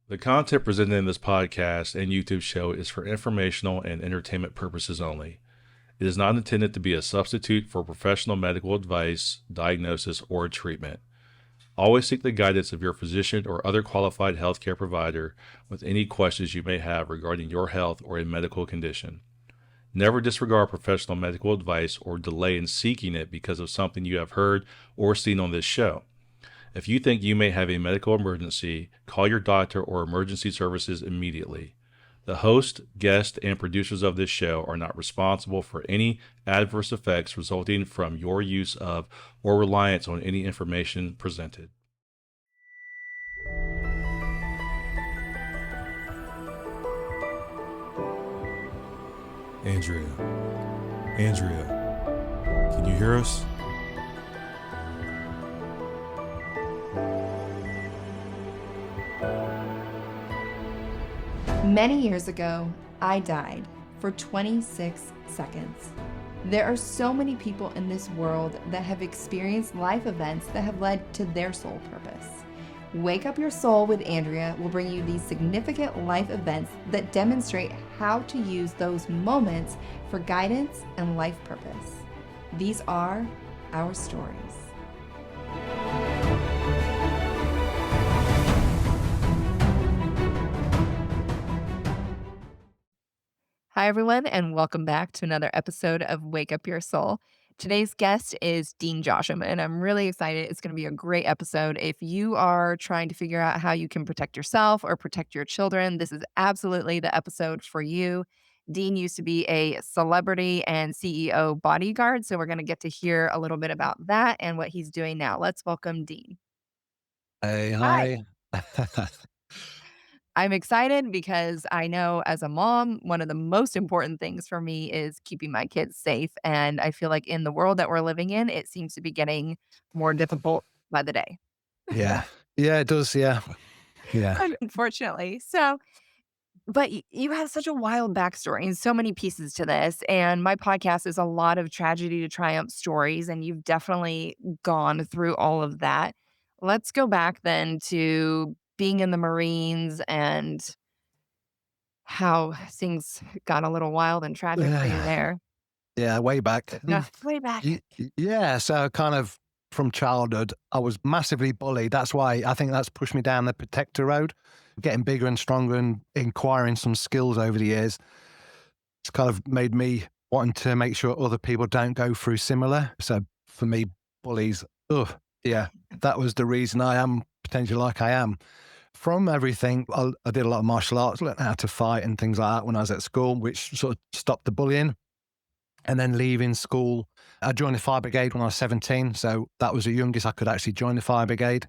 The content presented in this podcast and YouTube show is for informational and entertainment purposes only. It is not intended to be a substitute for professional medical advice, diagnosis, or treatment. Always seek the guidance of your physician or other qualified healthcare provider with any questions you may have regarding your health or a medical condition. Never disregard professional medical advice or delay in seeking it because of something you have heard or seen on this show. If you think you may have a medical emergency, call your doctor or emergency services immediately. The host, guests, and producers of this show are not responsible for any adverse effects resulting from your use of or reliance on any information presented. Andrea, can you hear us? Many years ago, I died for 26 seconds. There are so many people in this world that have experienced life events that have led to their soul purpose. Wake Up Your Soul with Andrea will bring you these significant life events that demonstrate how to use those moments for guidance and life purpose. These are our stories. Hi, everyone, and welcome back to another episode of Wake Up Your Soul. Today's guest is Dene Josham, and I'm really excited. It's going to be a great episode. If you are trying to figure out how you can protect yourself or protect your children, this is absolutely the episode for you. Dene used to be a celebrity and CEO bodyguard, so we're going to get to hear a little bit about that and what he's doing now. Let's welcome Dene. Hey, Hi. hi. I'm excited because I know as a mom, one of the most important things for me is keeping my kids safe. And I feel like in the world that we're living in, it seems to be getting more difficult by the day. Yeah. Yeah, it does, yeah. Yeah. Unfortunately. So, but you have such a wild backstory and so many pieces to this. And my podcast is a lot of tragedy to triumph stories. And you've definitely gone through all of that. Let's go back then to being in the Marines and how things got a little wild and tragic for you there. Yeah, way back. Yeah, way back. Yeah, so kind of from childhood, I was massively bullied. That's why I think that's pushed me down the protector road, getting bigger and stronger and acquiring some skills over the years. It's kind of made me wanting to make sure other people don't go through similar. So for me, bullies, yeah, that was the reason I am potentially like I am. From everything, I did a lot of martial arts, learned how to fight and things like that when I was at school, which sort of stopped the bullying. And then leaving school, I joined the fire brigade when I was 17. So that was the youngest I could actually join the fire brigade.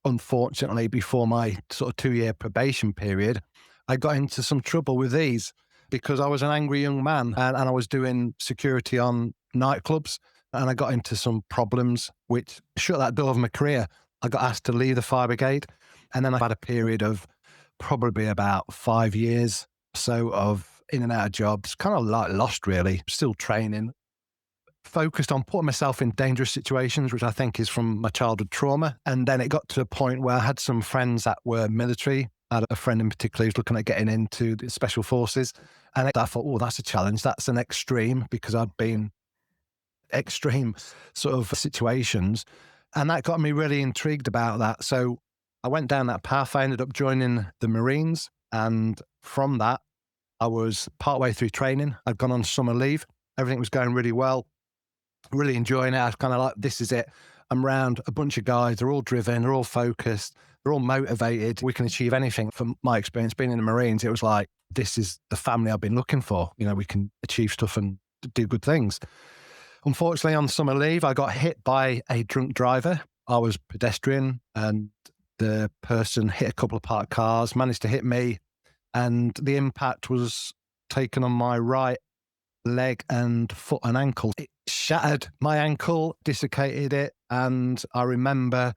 Unfortunately, before my sort of 2-year probation period, I got into some trouble with these because I was an angry young man and I was doing security on nightclubs and I got into some problems which shut that door of my career. I got asked to leave the fire brigade. And then I had a period of probably about 5 years or so of in and out of jobs, kind of like lost really, still training, focused on putting myself in dangerous situations, which I think is from my childhood trauma. And then it got to a point where I had some friends that were military. I had a friend in particular who's looking at getting into the special forces. And I thought, oh, that's a challenge. That's an extreme because I'd been extreme sort of situations. And that got me really intrigued about that. So I went down that path. I ended up joining the Marines. And from that, I was partway through training. I'd gone on summer leave. Everything was going really well, really enjoying it. I was kind of like, this is it. I'm around a bunch of guys. They're all driven. They're all focused. They're all motivated. We can achieve anything. From my experience being in the Marines, it was like, this is the family I've been looking for. You know, we can achieve stuff and do good things. Unfortunately, on summer leave, I got hit by a drunk driver. I was pedestrian and the person hit a couple of parked cars, managed to hit me. And the impact was taken on my right leg and foot and ankle. It shattered my ankle, dislocated it. And I remember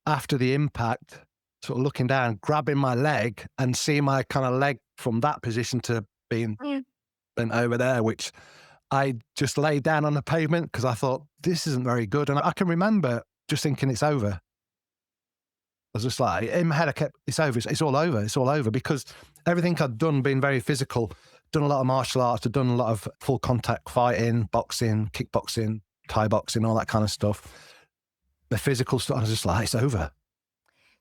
after the impact, sort of looking down, grabbing my leg and seeing my kind of leg from that position to being bent over there, which I just laid down on the pavement because I thought, this isn't very good. And I can remember just thinking it's over. was just like, in my head, I kept, it's over, it's all over, it's all over. Because everything I'd done, been very physical, done a lot of martial arts, I'd done a lot of full contact fighting, boxing, kickboxing, Thai boxing, all that kind of stuff. The physical stuff, I was just like, it's over.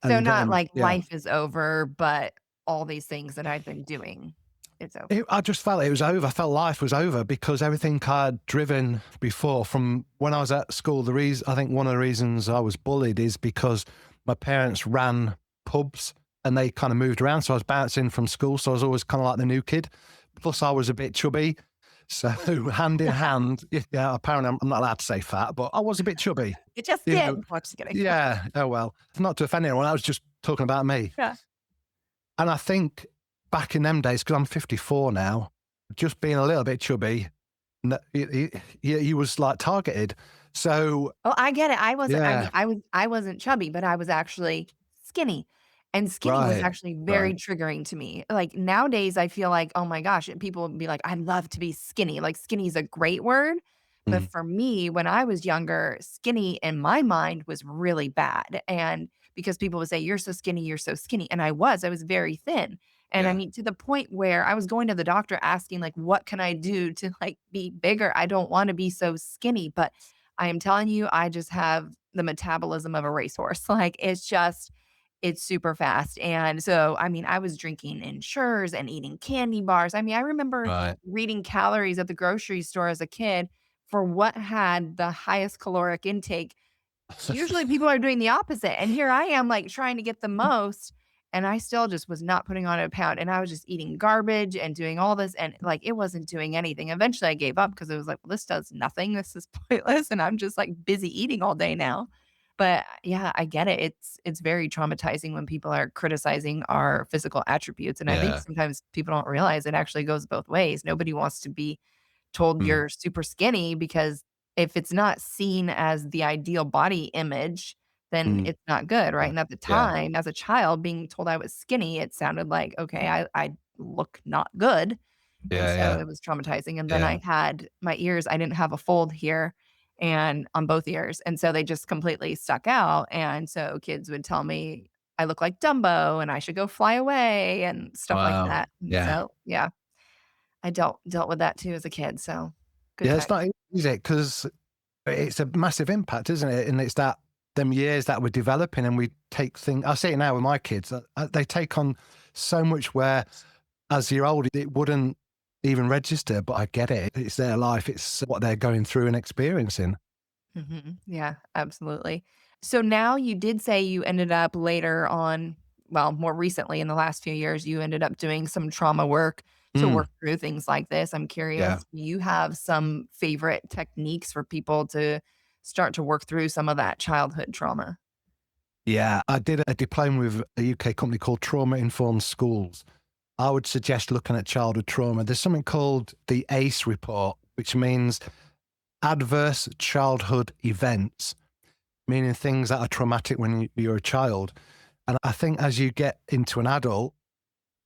So And not then, like life is over, but all these things that I've been doing, it's over. I just felt it was over. I felt life was over because everything I'd driven before from when I was at school, I think one of the reasons I was bullied is because my parents ran pubs and they kind of moved around. So I was bouncing from school. So I was always kind of like the new kid. Plus I was a bit chubby. So hand in hand, yeah, apparently I'm not allowed to say fat, but I was a bit chubby. You just You did. know, Oh, just kidding. Yeah. Oh, well, not to offend anyone. I was just talking about me. Yeah. And I think back in them days, because I'm 54 now, just being a little bit chubby, he was like targeted. So Oh, I get it. I wasn't. I yeah, mean, I wasn't chubby, but I was actually skinny, and skinny was right, actually very right. triggering to me. Like nowadays, I feel like, oh my gosh, people would be like, "I'd love to be skinny." Like skinny is a great word, but Mm, for me, when I was younger, skinny in my mind was really bad, and because people would say, "You're so skinny, you're so skinny," and I was very thin. And I yeah. mean, to the point where I was going to the doctor asking, like, what can I do to like be bigger? I don't want to be so skinny, but I am telling you, I just have the metabolism of a racehorse. Like it's super fast. And so, I mean, I was drinking Ensures and eating candy bars. I mean, I remember Right. reading calories at the grocery store as a kid for what had the highest caloric intake. Usually people are doing the opposite. And here I am like trying to get the most. And I still just was not putting on a pound. And I was just eating garbage and doing all this. And like it wasn't doing anything. Eventually I gave up because it was like, well, this does nothing. This is pointless. And I'm just like busy eating all day now. But yeah, I get it. It's very traumatizing when people are criticizing our physical attributes. And I think Yeah. sometimes people don't realize it actually goes both ways. Nobody wants to be told Mm, you're super skinny because if it's not seen as the ideal body image, then mm, it's not good, right? yeah. And at the Yeah. time, as a child, being told I was skinny, it sounded like, okay, I look not good. And Yeah. so Yeah. it was traumatizing. And then Yeah. I had my ears, I didn't have a fold here and on both ears. And so they just completely stuck out. And so kids would tell me I look like Dumbo and I should go fly away and stuff like Wow. that. And Yeah. so yeah, I dealt with that too as a kid. So good Yeah. time. It's not easy because it's a massive impact, isn't it? And it's that them years that we're developing and we take things. I see it now with my kids. They take on so much where as you're older, it wouldn't even register, but I get it. It's their life. It's what they're going through and experiencing. Yeah, absolutely. So now you did say you ended up later on, well, more recently in the last few years, you ended up doing some trauma work to Mm, work through things like this. I'm yeah. curious, do you have some favorite techniques for people to start to work through some of that childhood trauma? Yeah. I did a diploma with a UK company called Trauma Informed Schools. I would suggest looking at childhood trauma. There's something called the ACE report, which means adverse childhood events, meaning things that are traumatic when you're a child. And I think as you get into an adult,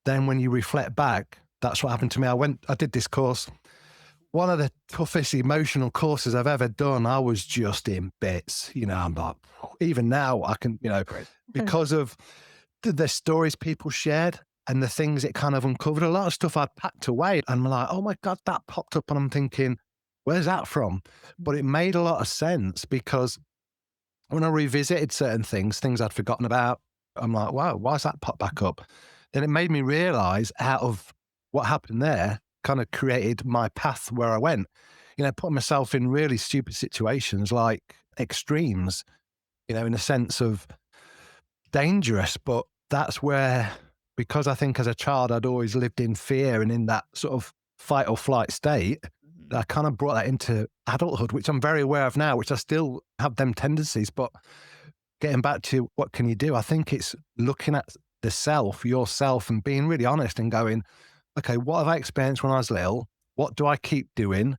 then when you reflect back, that's what happened to me. I did this course, one of the toughest emotional courses I've ever done. I was just in bits. I'm like, even now I can, Right. because of the stories people shared and the things it kind of uncovered, a lot of stuff I'd packed away. And I'm like, oh my God, that popped up. And I'm thinking, where's that from? But it made a lot of sense because when I revisited certain things I'd forgotten about, I'm like, wow, why's that popped back up? Then it made me realize out of what happened there kind of created my path where I went. Putting myself in really stupid situations like extremes, in the sense of dangerous. But that's where, because I think as a child, I'd always lived in fear and in that sort of fight or flight state, Mhm. I kind of brought that into adulthood, which I'm very aware of now, which I still have them tendencies. But getting back to what can you do? I think it's looking at the self, yourself, and being really honest and going, okay, what have I experienced when I was little? What do I keep doing?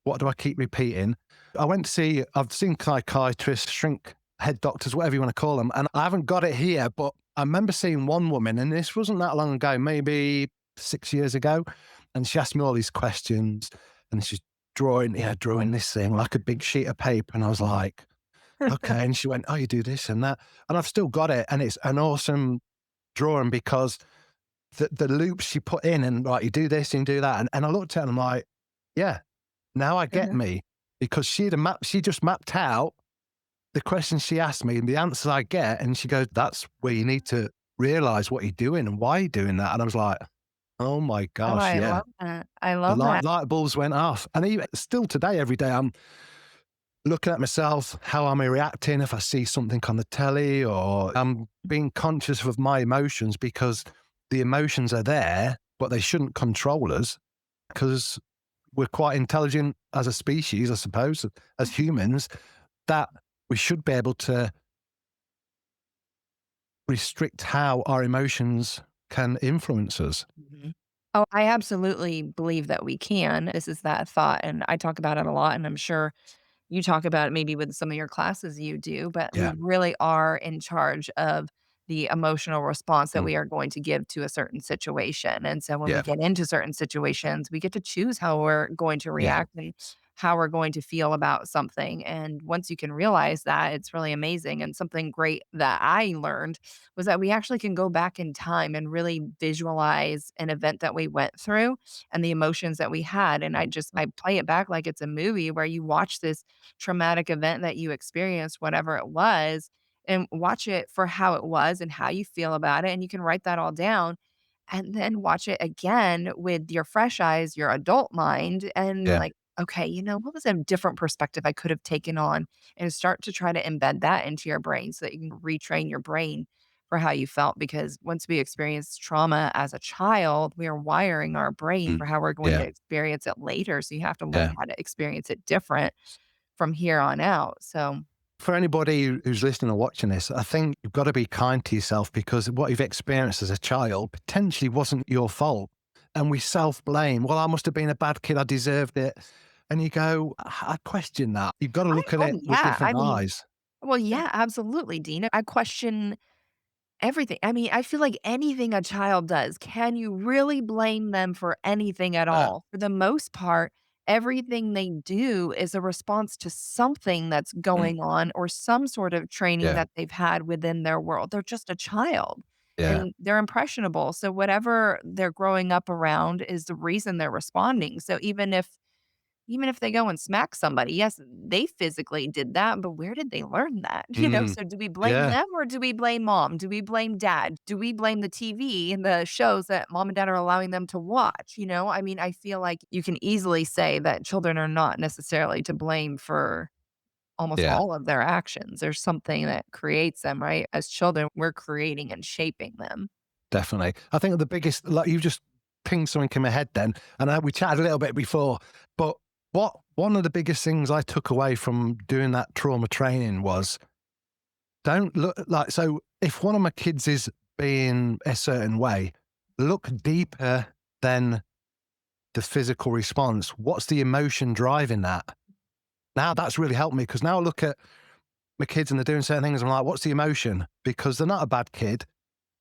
What do I keep repeating? I've seen psychiatrists, shrink head doctors, whatever you want to call them. And I haven't got it here, but I remember seeing one woman, and this wasn't that long ago, maybe 6 years ago. And she asked me all these questions and she's drawing this thing like a big sheet of paper. And I was like, Okay. And she went, oh, you do this and that. And I've still got it. And it's an awesome drawing because the loops she put in and like, you do this and do that. And I looked at it and I'm like, yeah, now I get Mhm. me because she just mapped out the questions she asked me and the answers I get. And she goes, that's where you need to realize what you're doing and why you're doing that. And I was like, oh my Oh, gosh, I yeah. love that. I The love light, that. light bulbs went off. And even still today, every day, I'm looking at myself, how am I reacting if I see something on the telly, or I'm being conscious of my emotions because the emotions are there, but they shouldn't control us because we're quite intelligent as a species, I suppose, as humans, that we should be able to restrict how our emotions can influence us. Mhm. Oh, I absolutely believe that we can. This is that thought, and I talk about it a lot, and I'm sure you talk about it maybe with some of your classes you do, but we Yeah. really are in charge of the emotional response that Mm. we are going to give to a certain situation. And so when we Yeah. get into certain situations, we get to choose how we're going to Yeah. react and how we're going to feel about something. And once you can realize that, it's really amazing. And something great that I learned was that we actually can go back in time and really visualize an event that we went through and the emotions that we had. And I play it back like it's a movie where you watch this traumatic event that you experienced, whatever it was, and watch it for how it was and how you feel about it. And you can write that all down and then watch it again with your fresh eyes, your adult mind, and Yeah. like, okay, what was a different perspective I could have taken on? And start to try to embed that into your brain so that you can retrain your brain for how you felt. Because once we experience trauma as a child, we are wiring our brain Mm. for how we're going to Yeah. experience it later. So you have to learn Yeah. how to experience it different from here on out. So, For anybody who's listening or watching this, I think you've got to be kind to yourself because what you've experienced as a child potentially wasn't your fault. And we self blame. Well, I must have been a bad kid. I deserved it. And you go, I question that. You've got to look at oh, it with yeah. I different mean, eyes. well, yeah, absolutely, Dina. I question everything. I mean, I feel like anything a child does, can you really blame them for anything at Uh, all? For the most part, everything they do is a response to something that's mm, going on or some sort of training yeah. that they've had within their world. They're just a child Yeah. and they're impressionable. So, whatever they're growing up around is the reason they're responding. So, even if they go and smack somebody, yes, they physically did that, but where did they learn that? Mm, So do we blame yeah. them or do we blame mom? Do we blame dad? Do we blame the TV and the shows that mom and dad are allowing them to watch? I mean, I feel like you can easily say that children are not necessarily to blame for almost Yeah. all of their actions. There's something that creates them, right? As children, we're creating and shaping them. Definitely. I think the biggest, like you just pinged something in my head then, and we chatted a little bit before, but one of the biggest things I took away from doing that trauma training was don't look like, so if one of my kids is being a certain way, look deeper than the physical response. What's the emotion driving that? Now that's really helped me because now I look at my kids and they're doing certain things. I'm like, what's the emotion? Because they're not a bad kid.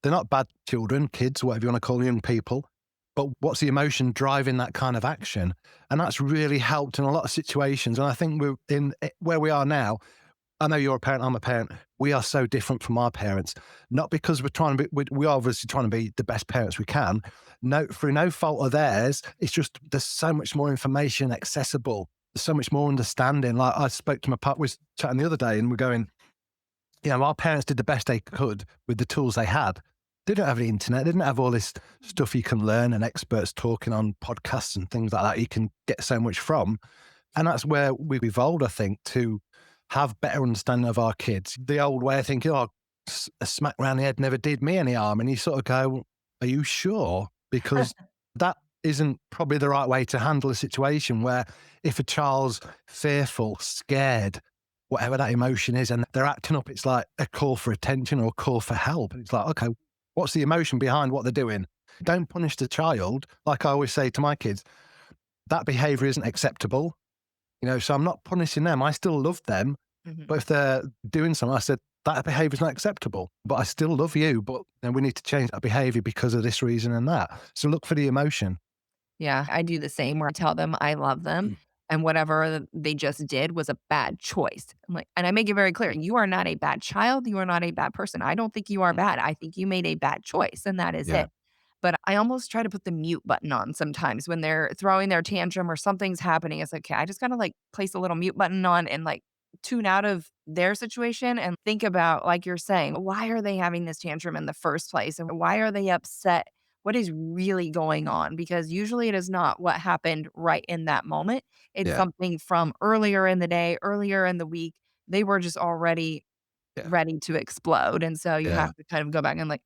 They're not bad children, kids, whatever you want to call young people. But what's the emotion driving that kind of action? And that's really helped in a lot of situations. And I think we're in where we are now. I know you're a parent, I'm a parent. We are so different from our parents, not because we're trying to be, we're obviously trying to be the best parents we can. No, through no fault of theirs. It's just there's so much more information accessible. There's so much more understanding. Like I spoke to my partner, we was chatting the other day and we're going, our parents did the best they could with the tools they had. They didn't have the internet. They didn't have all this stuff you can learn and experts talking on podcasts and things like that you can get so much from. And that's where we've evolved, I think, to have better understanding of our kids. The old way of thinking, oh, a smack round the head never did me any harm. And you sort of go, are you sure? Because that isn't probably the right way to handle a situation where if a child's fearful, scared, whatever that emotion is, and they're acting up, it's like a call for attention or a call for help. And it's like, okay, what's the emotion behind what they're doing? Don't punish the child. Like I always say to my kids, that behavior isn't acceptable. So I'm not punishing them. I still love them. Mhm. But if they're doing something, I said, that behavior is not acceptable, but I still love you. But then we need to change that behavior because of this reason and that. So look for the emotion. Yeah, I do the same where I tell them I love them. and whatever they just did was a bad choice. I'm like, and I make it very clear, you are not a bad child. You are not a bad person. I don't think you are bad. I think you made a bad choice, and that is Yeah. it. But I almost try to put the mute button on sometimes when they're throwing their tantrum or something's happening. It's like, okay, I just gotta like place a little mute button on and like tune out of their situation and think about, like you're saying, why are they having this tantrum in the first place? And why are they upset? What is really going on? Because usually it is not what happened right in that moment. It's Yeah. something from earlier in the day, earlier in the week. They were just already Yeah. ready to explode. And so you Yeah. have to kind of go back and like,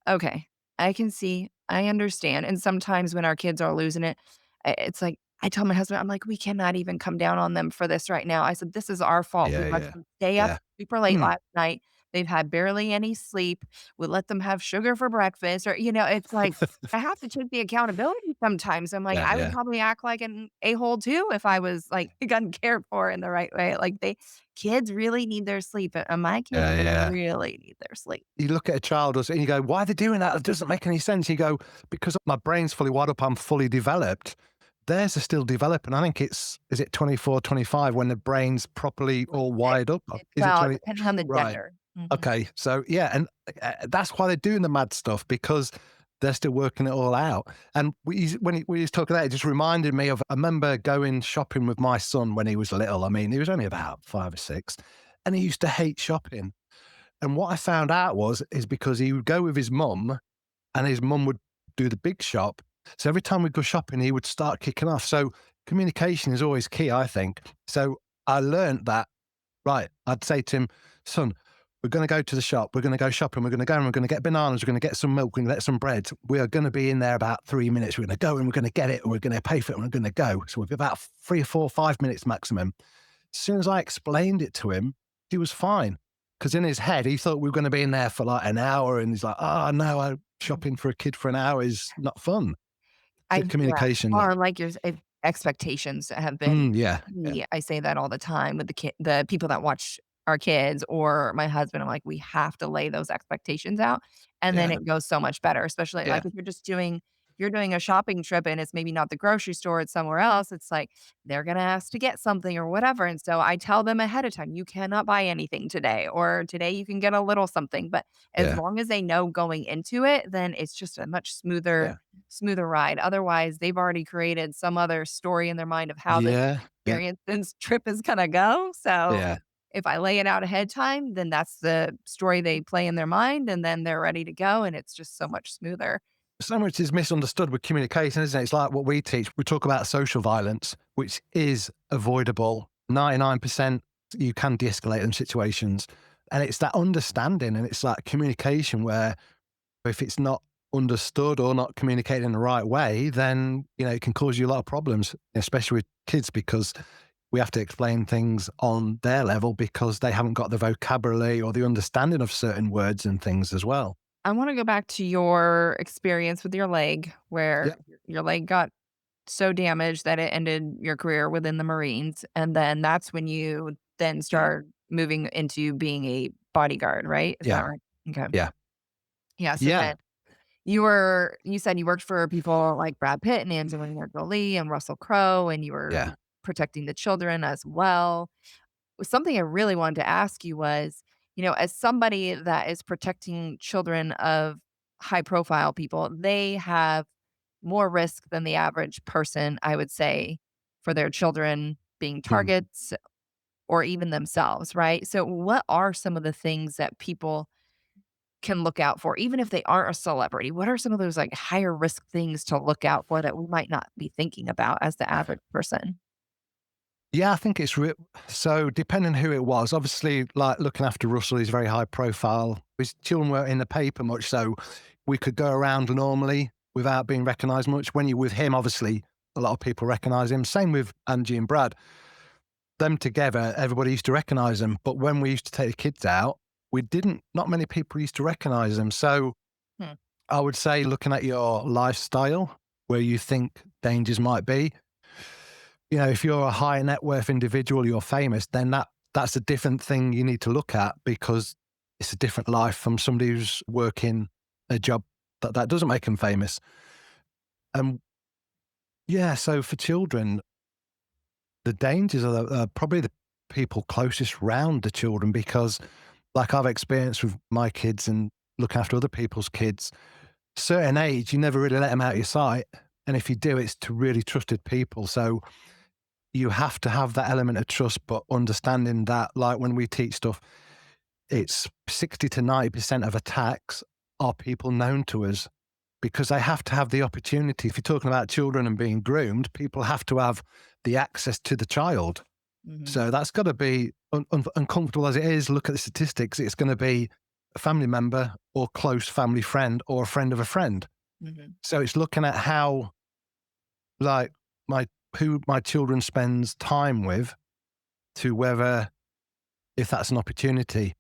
okay, I can see, I understand. And sometimes when our kids are losing it, it's like, I tell my husband, I'm like, we cannot even come down on them for this right now. I said, this is our fault. We Yeah. let Yeah. them stay up Yeah. super late Mm. last night. They've had barely any sleep. We let them have sugar for breakfast, or, you know, it's like, I have to take the accountability sometimes. I'm like, Yeah. I would Yeah. probably act like an a-hole too if I was like gotten cared for in the right way. Like kids really need their sleep, and my kids Yeah. Yeah. really need their sleep. You look at a child and you go, why are they doing that? It doesn't make any sense. You go, because my brain's fully wired up, I'm fully developed. Theirs are still developing. I think is it 24, 25 when the brain's properly all wired up? Is it Well, 20? depending on the Right. gender. Mhm. Okay. So, yeah. And that's why they're doing the mad stuff, because they're still working it all out. And when we was talking that, it just reminded me of, I remember going shopping with my son when he was little. I mean, he was only about 5 or 6, and he used to hate shopping. And what I found out is because he would go with his mum and his mum would do the big shop. So every time we'd go shopping, he would start kicking off. So communication is always key, I think. So I learned that, right, I'd say to him, son, we're going to go to the shop. We're going to go shopping. We're going to go and we're going to get bananas. We're going to get some milk. We're going to get some bread. We are going to be in there about 3 minutes. We're going to go and we're going to get it. And we're going to pay for it. And we're going to go. So we'll be about 3 or 4, 5 minutes maximum. As soon as I explained it to him, he was fine. Because in his head, he thought we were going to be in there for like an hour. And he's like, oh, no, shopping for a kid for an hour is not fun. I So yeah, communication. or like your expectations have been Yeah. Yeah. I say that all the time with the people that watch our kids or my husband. I'm like, we have to lay those expectations out, and then Yeah. it goes so much better, especially, Yeah. like, if you're doing a shopping trip and it's maybe not the grocery store, it's somewhere else, it's like, they're gonna ask to get something or whatever, and so I tell them ahead of time, "You cannot buy anything today," or, "Today you can get a little something," but as Yeah. long as they know going into it, then it's just a much Yeah. smoother ride. Otherwise, they've already created some other story in their mind of how this Yeah. Yeah. experience, this trip is gonna go. So Yeah. if I lay it out ahead of time, then that's the story they play in their mind, and then they're ready to go, and it's just so much smoother. So much is misunderstood with communication, isn't it? It's like what we teach. We talk about social violence, which is avoidable. 99% you can de-escalate them situations. And it's that understanding and it's like communication where if it's not understood or not communicated in the right way, then, it can cause you a lot of problems, especially with kids, because we have to explain things on their level because they haven't got the vocabulary or the understanding of certain words and things as well. I wanna go back to your experience with your leg, where Yeah. your leg got so damaged that it ended your career within the Marines, and then that's when you then start moving into being a bodyguard, right? Is that Yeah. right? Okay. Yeah. Yeah, so Yeah. then you said you worked for people like Brad Pitt and Angelina Jolie and Russell Crowe, and you were Yeah. protecting the children as well. Something I really wanted to ask you was, as somebody that is protecting children of high profile people, they have more risk than the average person, I would say, for their children being Mm. targets or even themselves, right? So, what are some of the things that people can look out for, even if they aren't a celebrity? What are some of those like higher risk things to look out for that we might not be thinking about as the average person? Yeah, I think it's so depending who it was. Obviously, like looking after Russell, he's very high profile. His children weren't in the paper much, so we could go around normally without being recognised much. When you're with him, obviously, a lot of people recognise him. Same with Angie and Brad. Them together, everybody used to recognise them. But when we used to take the kids out, we didn't. Not many people used to recognise them. So Hmm. I would say, looking at your lifestyle, where you think dangers might be, if you're a high net worth individual, you're famous, then that's a different thing you need to look at because it's a different life from somebody who's working a job that doesn't make them famous. And yeah, so for children, the dangers are probably the people closest round the children, because like I've experienced with my kids and looking after other people's kids, certain age, you never really let them out of your sight. And if you do, it's to really trusted people. So you have to have that element of trust, but understanding that, like when we teach stuff, it's 60 to 90% of attacks are people known to us, because they have to have the opportunity. If you're talking about children and being groomed, people have to have the access to the child. Mhm. So that's got to be uncomfortable as it is. Look at the statistics. It's going to be a family member or close family friend or a friend of a friend. Mhm. So it's looking at how, like, who my children spends time with, to whether, if that's an opportunity.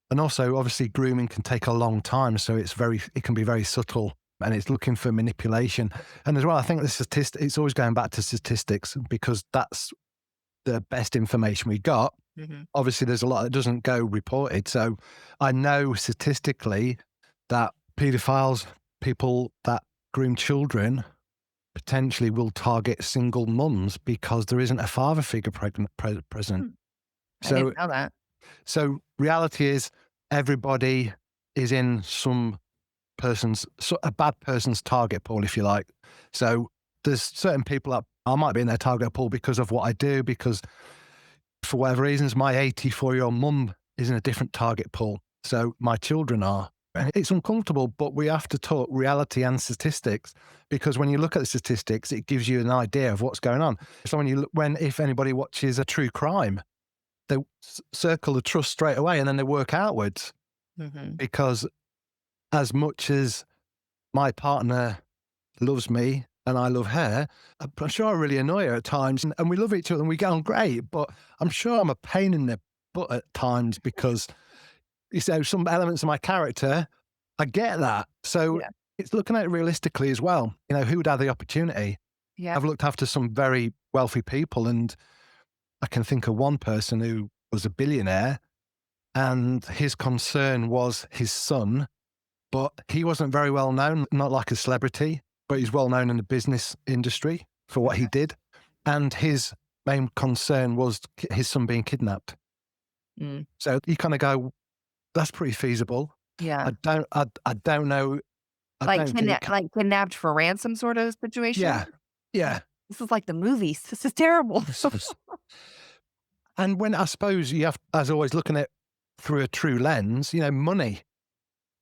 And also, obviously, grooming can take a long time, so it can be very subtle, and it's looking for manipulation. And as well, I think it's always going back to statistics, because that's the best information we got. Mhm. Obviously, there's a lot that doesn't go reported. So I know statistically that paedophiles, people that groom children, potentially will target single mums because there isn't a father figure present. Hmm. I So, didn't know that. so reality is everybody is in a bad person's target pool, if you like. So there's certain people that I might be in their target pool because of what I do, because for whatever reasons, my 84-year-old mum is in a different target pool. So my children are. And it's uncomfortable, but we have to talk reality and statistics, because when you look at the statistics, it gives you an idea of what's going on. So if anybody watches a true crime, they circle the trust straight away and then they work outwards, Mhm. because as much as my partner loves me and I love her, I'm sure I really annoy her at times, and we love each other and we get on great, but I'm sure I'm a pain in the butt at times, because some elements of my character, I get that. So Yeah. it's looking at it realistically as well. Who would have the opportunity? Yeah. I've looked after some very wealthy people, and I can think of one person who was a billionaire, and his concern was his son, but he wasn't very well known, not like a celebrity, but he's well known in the business industry for what he did. And his main concern was his son being kidnapped. Mm. So you kind of go, that's pretty feasible. Yeah. I don't know. I Like don't think it can. like kidnapped for ransom sort of situation? Yeah. Yeah. This is like the movies. This is terrible. And when I suppose you have, as always, looking at through a true lens, money.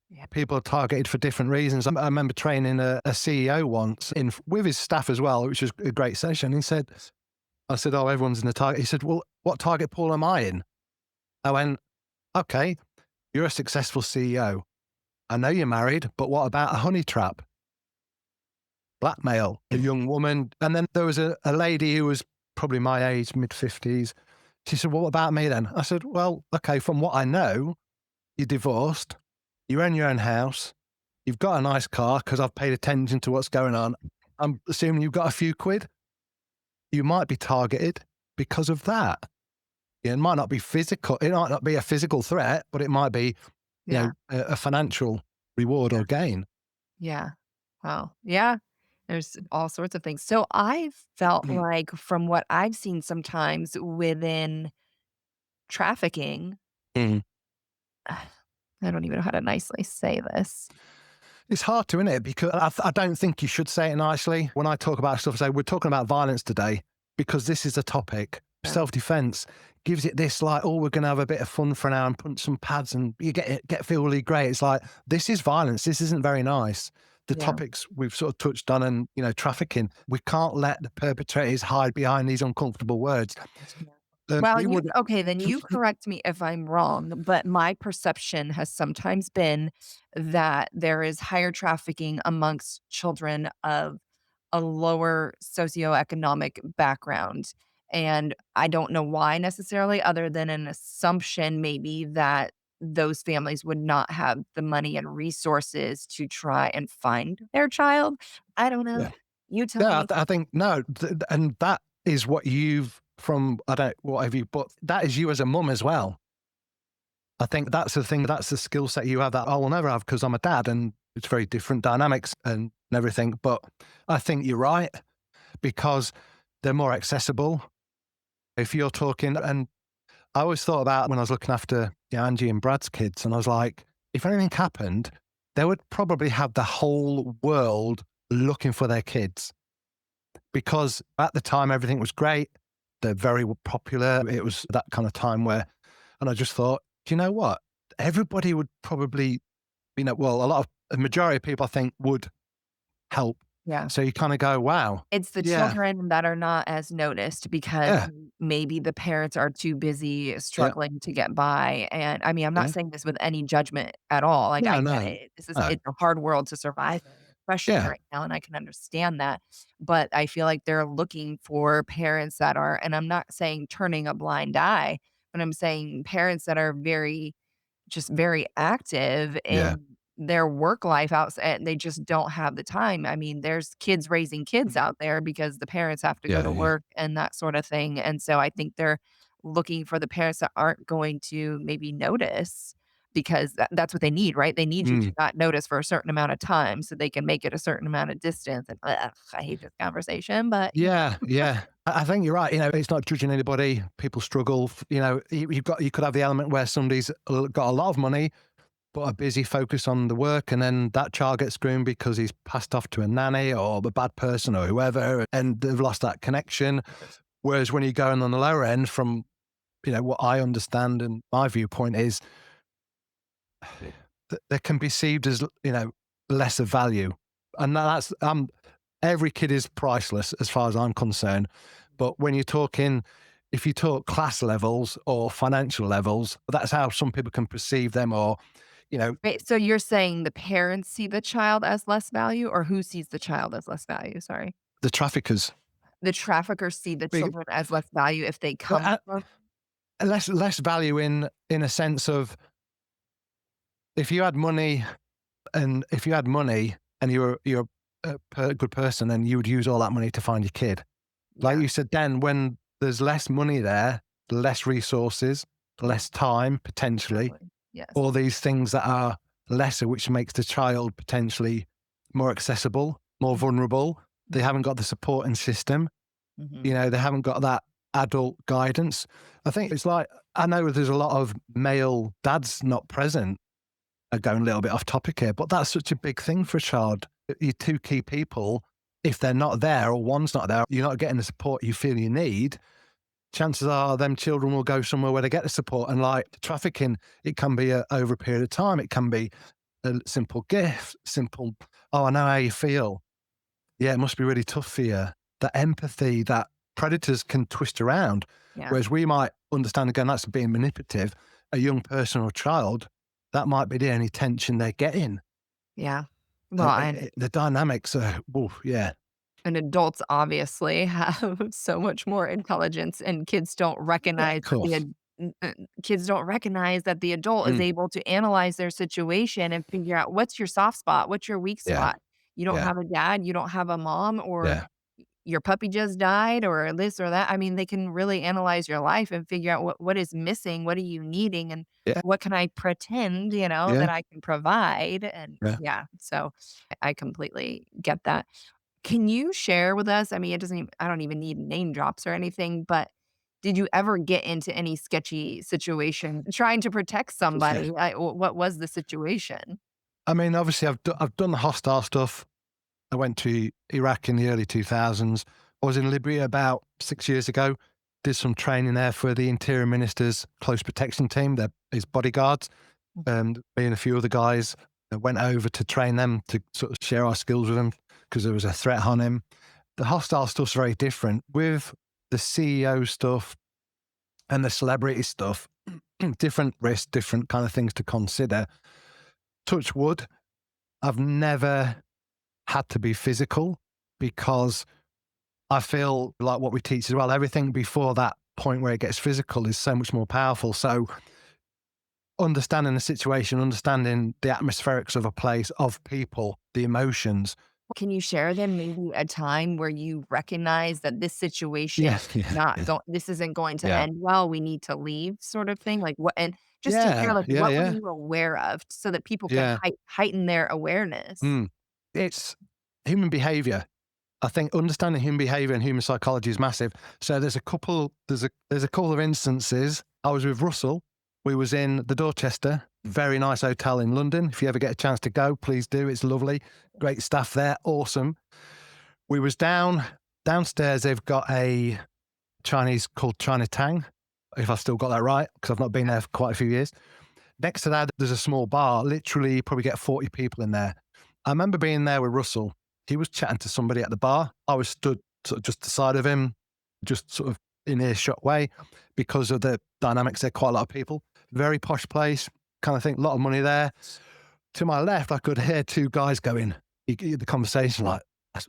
Yeah. People are targeted for different reasons. I remember training a CEO once with his staff as well, which was a great session. I said, oh, everyone's in the target. He said, well, what target pool am I in? I went, okay, you're a successful CEO. I know you're married, but what about a honey trap? Blackmail, a young woman. And then there was a lady who was probably my age, mid-50s. She said, well, what about me then? I said, well, okay, from what I know, you're divorced, you own your own house, you've got a nice car, because I've paid attention to what's going on. I'm assuming you've got a few quid. You might be targeted because of that. It might not be physical. It might not be a physical threat, but it might be, Yeah. a financial reward or gain. Yeah. Wow. Yeah. There's all sorts of things. So I felt like from what I've seen sometimes within trafficking, Mm. I don't even know how to nicely say this. It's hard to, isn't it? Because I don't think you should say it nicely. When I talk about stuff, I say we're talking about violence today because this is a topic. Yeah. Self-defense gives it this like, oh, we're going to have a bit of fun for an hour and punch some pads and you feel really great. It's like, this is violence. This isn't very nice. The Yeah. topics we've sort of touched on, and trafficking, we can't let the perpetrators hide behind these uncomfortable words. Well, We would, then you correct me if I'm wrong, but my perception has sometimes been that there is higher trafficking amongst children of a lower socioeconomic background. And I don't know why necessarily, other than an assumption maybe that those families would not have the money and resources to try and find their child. I don't know. yeah. You tell Yeah, me. I think no, and that is what you've from I don't whatever you, but that is you as a mum as well. I think that's the thing. That's the skill set you have that I will never have because I'm a dad, and it's very different dynamics and everything. But I think you're right because they're more accessible. If you're talking, and I always thought about when I was looking after Angie and Brad's kids, and I was like, if anything happened, they would probably have the whole world looking for their kids, because at the time everything was great. They're very popular. It was that kind of time where, and I just thought, do you know what? Everybody would probably, well, a majority of people I think would help. Yeah. So you kind of go, wow. It's the Yeah. children that are not as noticed because Yeah. maybe the parents are too busy Yeah. struggling to get by, and, I mean, I'm not Yeah. saying this with any judgment at all, like, I No, get no, it. no. It's a hard world to survive in, especially Yeah. right now, and I can understand that, but I feel like they're looking for parents that are, and I'm not saying turning a blind eye, but I'm saying parents that are very active Yeah. in their work life and they just don't have the time. I mean, there's kids raising kids out there because the parents have to go Yeah. to Yeah. work and that sort of thing, and so I think they're looking for the parents that aren't going to maybe notice because that's what they need, right? They need you to Mm. not notice for a certain amount of time so they can make it a certain amount of distance, and, ugh, I hate this conversation, but, Yeah, yeah. I think you're right. It's not judging anybody. People struggle. You could have the element where somebody's got a lot of money, but are busy focused on the work, and then that child gets screwed because he's passed off to a nanny or a bad person or whoever, and they've lost that connection. Whereas when you're going on the lower end, from what I understand and my viewpoint is, that they can be perceived as lesser value, and that's every kid is priceless as far as I'm concerned. But when you're talking, if you talk class levels or financial levels, that's how some people can perceive them, or wait, so you're saying the parents see the child as less value, or who sees the child as less value? Sorry. the traffickers. The traffickers see the Big, children as less value if they well, come from. less value in a sense of, if you had money, and you're a good person, and you would use all that money to find your kid. Like Yeah, you said, then when there's less money there, less resources, less time potentially, exactly. Yes. all these things that are lesser, which makes the child potentially more accessible, more vulnerable. They haven't got the supporting system. Mhm. They haven't got that adult guidance. I think it's like, I know there's a lot of male dads not present. Going a little bit off topic here, but that's such a big thing for a child. Your two key people, if they're not there or one's not there, you're not getting the support you feel you need. Chances are them children will go somewhere where they get the support. And like trafficking, it can be over a period of time. It can be a simple gift, simple, oh, I know how you feel. Yeah, it must be really tough for you. That empathy that predators can twist around. Yeah. Whereas we might understand, again, that's being manipulative. A young person or child, that might be the only tension they're getting. Yeah. Well, and The dynamics are, yeah. and adults obviously have so much more intelligence, and kids don't Yeah, of recognize that course. kids don't recognize that the adult is Mm, able to analyze their situation and figure out what's your soft spot, what's your weak yeah, spot. You don't yeah, have a dad, you don't have a mom, or yeah, your puppy just died, or this or that. I mean, they can really analyze your life and figure out what is missing, what are you needing, and yeah, what can I pretend, yeah, that I can provide. And yeah. yeah, so I completely get that. Can you share with us? I mean, I don't even need name drops or anything, but did you ever get into any sketchy situation trying to protect somebody? What was the situation? I mean, obviously, I've done the hostile stuff. I went to Iraq in the early 2000s. I was in Libya about 6 years ago. Did some training there for the Interior Minister's close protection team, his bodyguards, and me and a few other guys went over to train them, to sort of share our skills with them, because there was a threat on him. The hostile stuff's very different. With the CEO stuff and the celebrity stuff, different risks, different kind of things to consider. Touch wood, I've never had to be physical, because I feel like what we teach as well, everything before that point where it gets physical is so much more powerful. So understanding the situation, understanding the atmospherics of a place, of people, the emotions. Can you share then maybe a time where you recognize that this situation Yeah, is yeah, not yeah, go this isn't going to yeah, end well, we need to leave sort of thing? Like, what, and just to hear, yeah, like, yeah, what were yeah, you aware of so that people can yeah. heighten their awareness? Mm. It's human behavior. I think understanding human behavior and human psychology is massive. So there's a couple of instances. I was with Russell. We was in the Dorchester, very nice hotel in London. If you ever get a chance to go, please do. It's lovely. Great staff there. Awesome. We was downstairs. They've got a Chinese called Chinatang, if I've still got that right, because I've not been there for quite a few years. Next to that, there's a small bar. Literally, you probably get 40 people in there. I remember being there with Russell. He was chatting to somebody at the bar. I was stood sort of just the side of him, just sort of in earshot way, because of the dynamics there. Quite a lot of people. Very posh place, kind of thing. A lot of money there. To my left, I could hear two guys going. The conversation like, "Is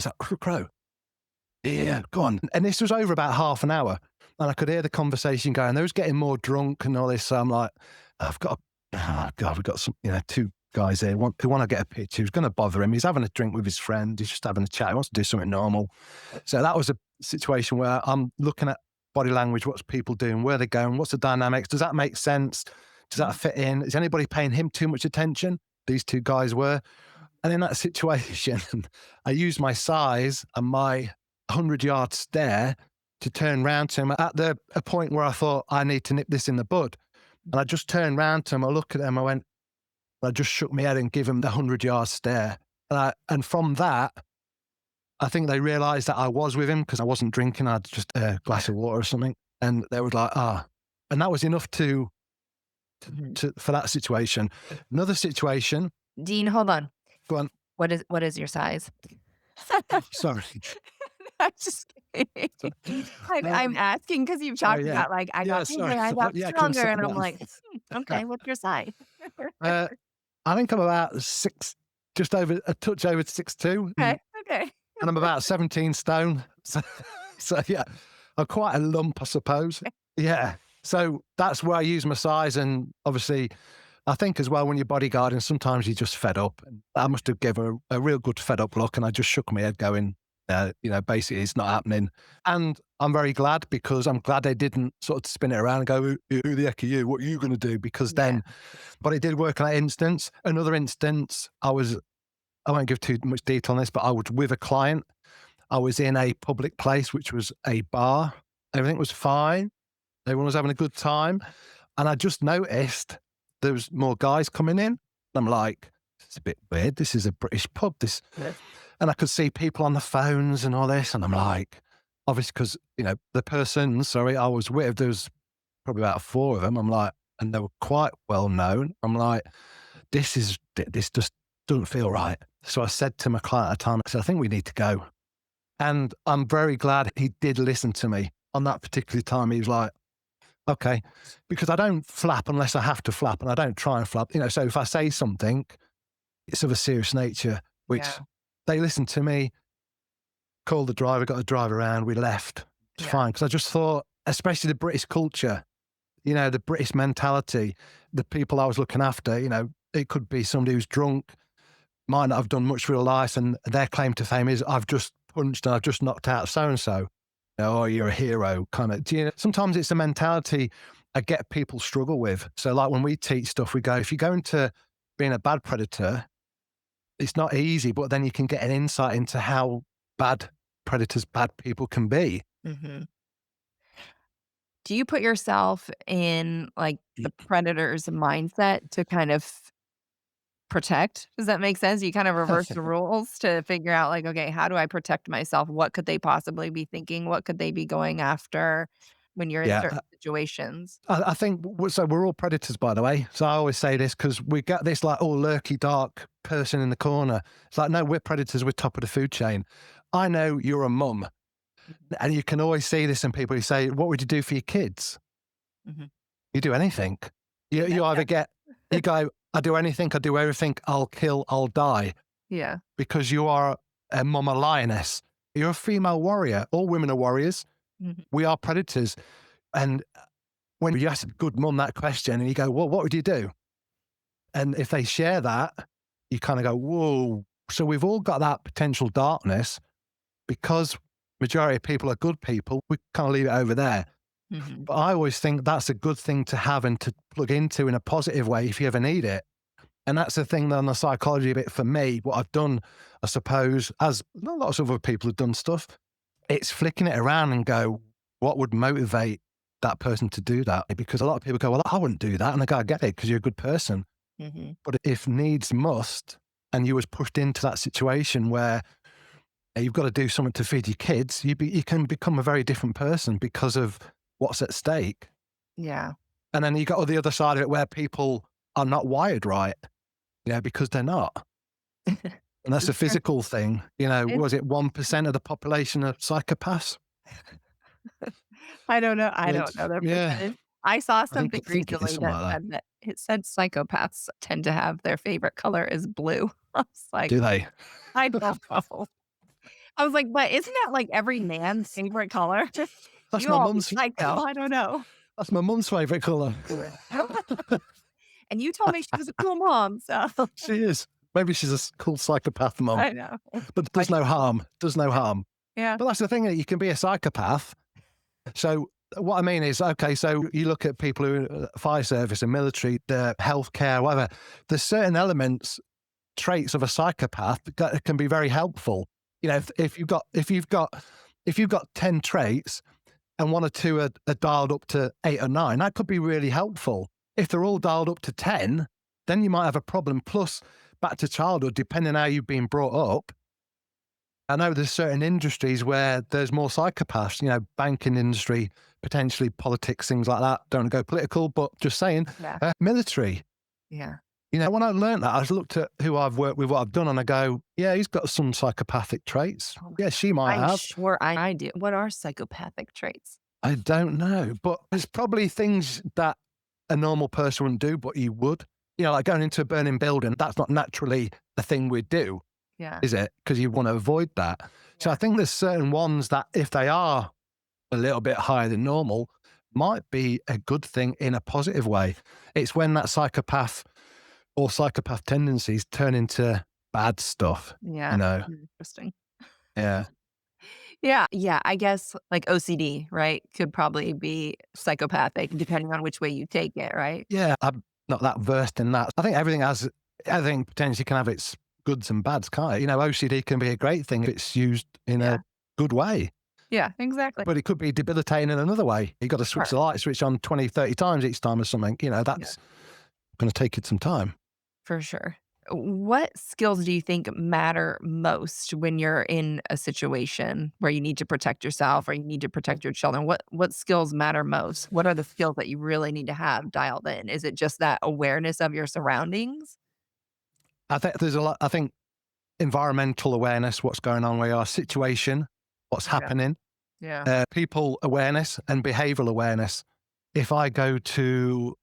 that Crow? Yeah, go on." And this was over about half an hour, and I could hear the conversation going. They was getting more drunk and all this. So I'm like, we've got some, two guys here who want to get a picture. Who's going to bother him? He's having a drink with his friend. He's just having a chat. He wants to do something normal. So that was a situation where I'm looking at body language. What's people doing? Where they're going? What's the dynamics? Does that make sense? Does that fit in? Is anybody paying him too much attention? These two guys were. And in that situation, I used my size and my 100-yard stare to turn round to him at a point where I thought, I need to nip this in the bud. And I just turned round to him. I looked at him. I just shook my head and gave him the 100-yard stare. And from that, I think they realised that I was with him because I wasn't drinking. I had just a glass of water or something. And they were like, And that was enough for that situation. Another situation. Dean, hold on. Go on. What is your size? Sorry. I'm just kidding. I'm asking because you've talked about like I got bigger, I got stronger, and I'm like, okay, what's your size? I think I'm about just over a touch over 6'2". Okay. And I'm about 17 stone. So yeah, I'm quite a lump, I suppose. Yeah. So that's where I use my size, and obviously, I think as well when you're bodyguarding, sometimes you're just fed up. And I must have given a real good fed up look, and I just shook my head going, basically it's not happening. And I'm very glad, because I'm glad they didn't sort of spin it around and go, who the heck are you? What are you going to do? Because then, but it did work in that instance. Another instance, I won't give too much detail on this, but I was with a client. I was in a public place, which was a bar. Everything was fine. Everyone was having a good time. And I just noticed there was more guys coming in. I'm like, it's a bit weird. This is a British pub. And I could see people on the phones and all this. And I'm like, obviously, because, the person, I was with, there was probably about 4 of them. I'm like, and they were quite well known. I'm like, this just doesn't feel right. So I said to my client at the time, I said, I think we need to go. And I'm very glad he did listen to me on that particular time. He was like, okay, because I don't flap unless I have to flap, and I don't try and flap. So if I say something, it's of a serious nature, which they listened to me, called the driver, got the driver around, we left. It's fine. Because I just thought, especially the British culture, the British mentality, the people I was looking after, it could be somebody who's drunk, might not have done much real life, and their claim to fame is, I've just punched and I've just knocked out so-and-so. Oh, you're a hero, kind of. Sometimes it's a mentality I get people struggle with. So like when we teach stuff, we go, if you go into being a bad predator, it's not easy, but then you can get an insight into how bad predators, bad people can be. Mm-hmm. Do you put yourself in like the predator's mindset to kind of protect? Does that make sense? You kind of reverse the rules to figure out like, okay, how do I protect myself? What could they possibly be thinking? What could they be going after when you're in certain situations? I think, so we're all predators, by the way. So I always say this because we got this like all lurky, dark person in the corner. It's like, no, we're predators. We're top of the food chain. I know you're a mum, and you can always see this in people who say, what would you do for your kids? Mm-hmm. You do anything. You either get, you go, I do anything, I do everything, I'll kill, I'll die. Yeah. Because you are a mama lioness. You're a female warrior. All women are warriors. Mm-hmm. We are predators. And when you ask a good mum that question and you go, well, what would you do? And if they share that, you kind of go, whoa. So we've all got that potential darkness because majority of people are good people. We kind of leave it over there. Mm-hmm. But I always think that's a good thing to have and to plug into in a positive way if you ever need it. And that's the thing on the psychology bit for me. What I've done, I suppose, as lots of other people have done stuff, it's flicking it around and go, what would motivate that person to do that? Because a lot of people go, well, I wouldn't do that. And I go, I get it, because you're a good person. Mm-hmm. But if needs must, and you was pushed into that situation where you've got to do something to feed your kids, you can become a very different person because of what's at stake. Yeah. And then you got the other side of it where people are not wired right, because they're not. And that's a physical thing. Was it 1% of the population are psychopaths? I don't know. I don't know their Yeah. percentage. I saw I think something it is recently something that like that. said that it said psychopaths tend to have their favorite color is blue. I was like, Do they? I don't know. I was like, but isn't that like every man's favorite color? That's You my all be mum's. psycho. I don't know. That's my mum's favourite colour. And you told me she was a cool mom, so She is. Maybe she's a cool psychopath mum, I know. but does no harm. Does no harm. Yeah. But that's the thing, that you can be a psychopath. So what I mean is, okay, so you look at people who are fire service and military, the healthcare, whatever. There's certain elements, traits of a psychopath that can be very helpful. If you've got 10 traits and one or two are dialed up to 8 or 9, that could be really helpful. If they're all dialed up to 10, then you might have a problem. Plus, back to childhood, depending on how you've been brought up. I know there's certain industries where there's more psychopaths, banking industry, potentially politics, things like that. Don't go political, but just saying, Yeah. military. Yeah. When I learned that, I just looked at who I've worked with, what I've done, and I go, yeah, he's got some psychopathic traits. Oh my Yeah, she might I'm have. sure I do. What are psychopathic traits? I don't know, but there's probably things that a normal person wouldn't do, but you would. Like going into a burning building, that's not naturally a thing we'd do, Yeah. is it? Because you want to avoid that. So I think there's certain ones that, if they are a little bit higher than normal, might be a good thing in a positive way. It's when that psychopath or psychopath tendencies turn into bad stuff. Yeah. Interesting. Yeah. Yeah. Yeah. I guess like OCD, right? Could probably be psychopathic depending on which way you take it, right? Yeah. I'm not that versed in that. I think everything potentially can have its goods and bads, can't it? OCD can be a great thing if it's used in a good way. Yeah, exactly. But it could be debilitating in another way. You've got to switch the light switch on 20, 30 times each time or something. That's going to take you some time. For sure. What skills do you think matter most when you're in a situation where you need to protect yourself or you need to protect your children? What skills matter most? What are the skills that you really need to have dialed in? Is it just that awareness of your surroundings? I think there's a lot. I think environmental awareness, what's going on where you are, situation, what's happening, people awareness and behavioral awareness. If I go to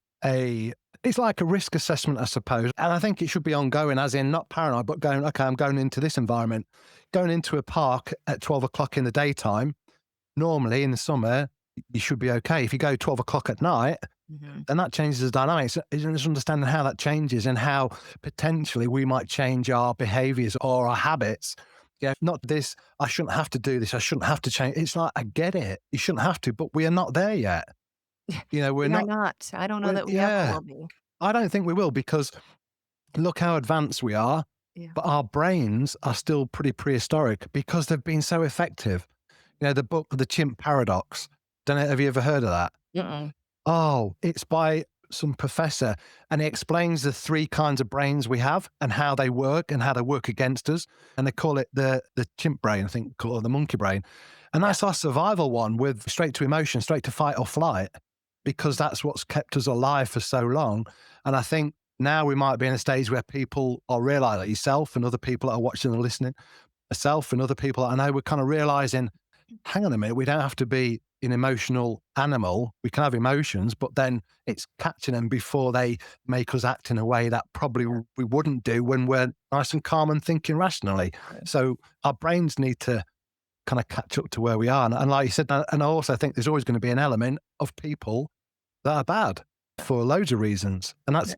it's like a risk assessment, I suppose. And I think it should be ongoing, as in not paranoid, but going, okay, I'm going into this environment. Going into a park at 12 o'clock in the daytime, normally in the summer, you should be okay. If you go 12 o'clock at night, then that changes the dynamics. It's just understanding how that changes and how potentially we might change our behaviors or our habits. Yeah, not this, I shouldn't have to do this, I shouldn't have to change. It's like, I get it. You shouldn't have to, but we are not there yet. We're not. I don't know that we ever will be. I don't think we will, because look how advanced we are, but our brains are still pretty prehistoric because they've been so effective. The book, The Chimp Paradox. Have you ever heard of that? Mm-mm. Oh, it's by some professor, and he explains the 3 kinds of brains we have and how they work against us. And they call it the chimp brain, I think, call it the monkey brain. And that's our survival one, with straight to emotion, straight to fight or flight, because that's what's kept us alive for so long. And I think now we might be in a stage where people are realizing, like yourself and other people that are watching and listening, myself and other people, I know we're kind of realizing, hang on a minute, we don't have to be an emotional animal. We can have emotions, but then it's catching them before they make us act in a way that probably we wouldn't do when we're nice and calm and thinking rationally. So our brains need to kind of catch up to where we are. And like you said, and I also think there's always going to be an element of people that are bad for loads of reasons. And that's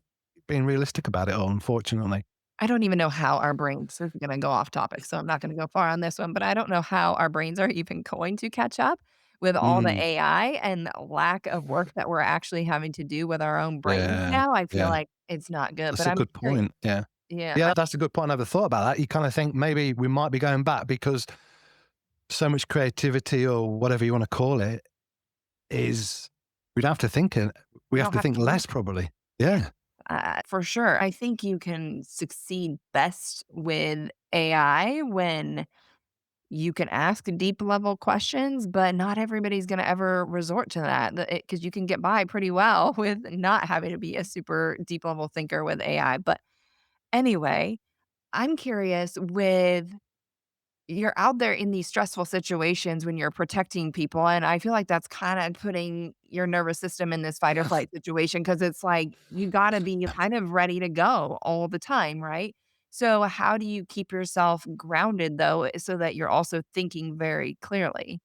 being realistic about it all, unfortunately. I don't even know how our brains are going to go off topic, so I'm not going to go far on this one, but I don't know how our brains are even going to catch up with all the Mm, AI and lack of work that we're actually having to do with our own brains yeah, now, I feel yeah. like it's not good, That's but a I'm good curious. point. Yeah. Yeah, Yeah, that's a good point. I never thought about that. You kind of think maybe we might be going back because so much creativity or whatever you want to call it is we'd have to think it. We we have don't to have think to do less it. probably. Yeah, Yeah. for sure. I think you can succeed best with AI when you can ask deep level questions, but not everybody's gonna ever resort to that, because you can get by pretty well with not having to be a super deep level thinker with AI, but anyway, I'm curious with you're out there in these stressful situations when you're protecting people, and I feel like that's kinda putting your nervous system in this fight or flight situation because it's like you gotta be kind of ready to go all the time, right? So, how do you keep yourself grounded, though, so that you're also thinking very clearly?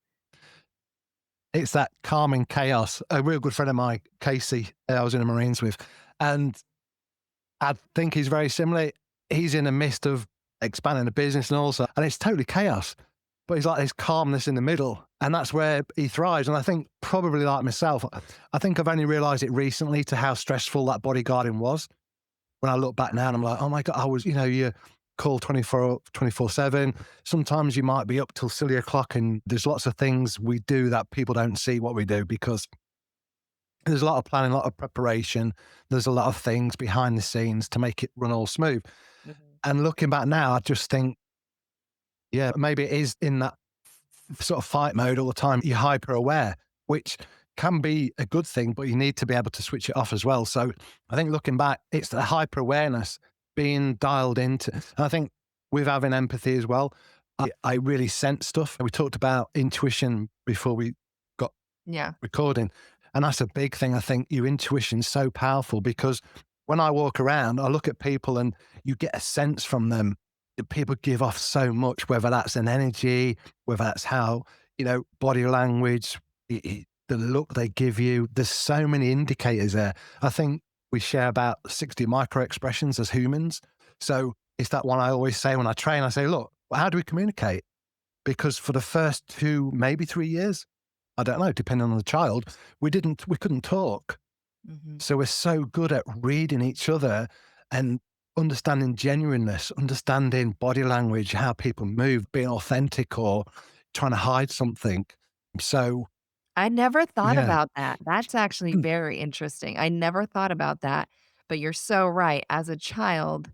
It's that calming chaos. A real good friend of mine, Casey, I was in the Marines with, and I think he's very similar. He's in the midst of expanding the business and also, and it's totally chaos. But he's like this calmness in the middle, and that's where he thrives. And I think probably like myself, I think I've only realised it recently to how stressful that bodyguarding was. When I look back now, and I'm like, oh my god, I was, you call 24/7. Sometimes you might be up till silly o'clock, and there's lots of things we do that people don't see what we do because there's a lot of planning, a lot of preparation. There's a lot of things behind the scenes to make it run all smooth. Mhm. And looking back now, I just think, yeah, maybe it is in that sort of fight mode all the time. You're hyper aware, which can be a good thing, but you need to be able to switch it off as well. So I think looking back, it's the hyper awareness being dialed into. And I think with having empathy as well, I really sense stuff. We talked about intuition before we got Yeah. recording. And that's a big thing. I think your intuition's so powerful because when I walk around, I look at people and you get a sense from them. People give off so much, whether that's an energy, whether that's how, body language, the look they give you. There's so many indicators there. I think we share about 60 micro expressions as humans. So it's that one I always say when I train, I say, look, how do we communicate? Because for the first 2, maybe 3 years, I don't know, depending on the child, we couldn't talk. Mhm. So we're so good at reading each other and understanding genuineness, understanding body language, how people move, being authentic or trying to hide something. So I never thought yeah. about that. That's actually very interesting. I never thought about that, but you're so right. As a child,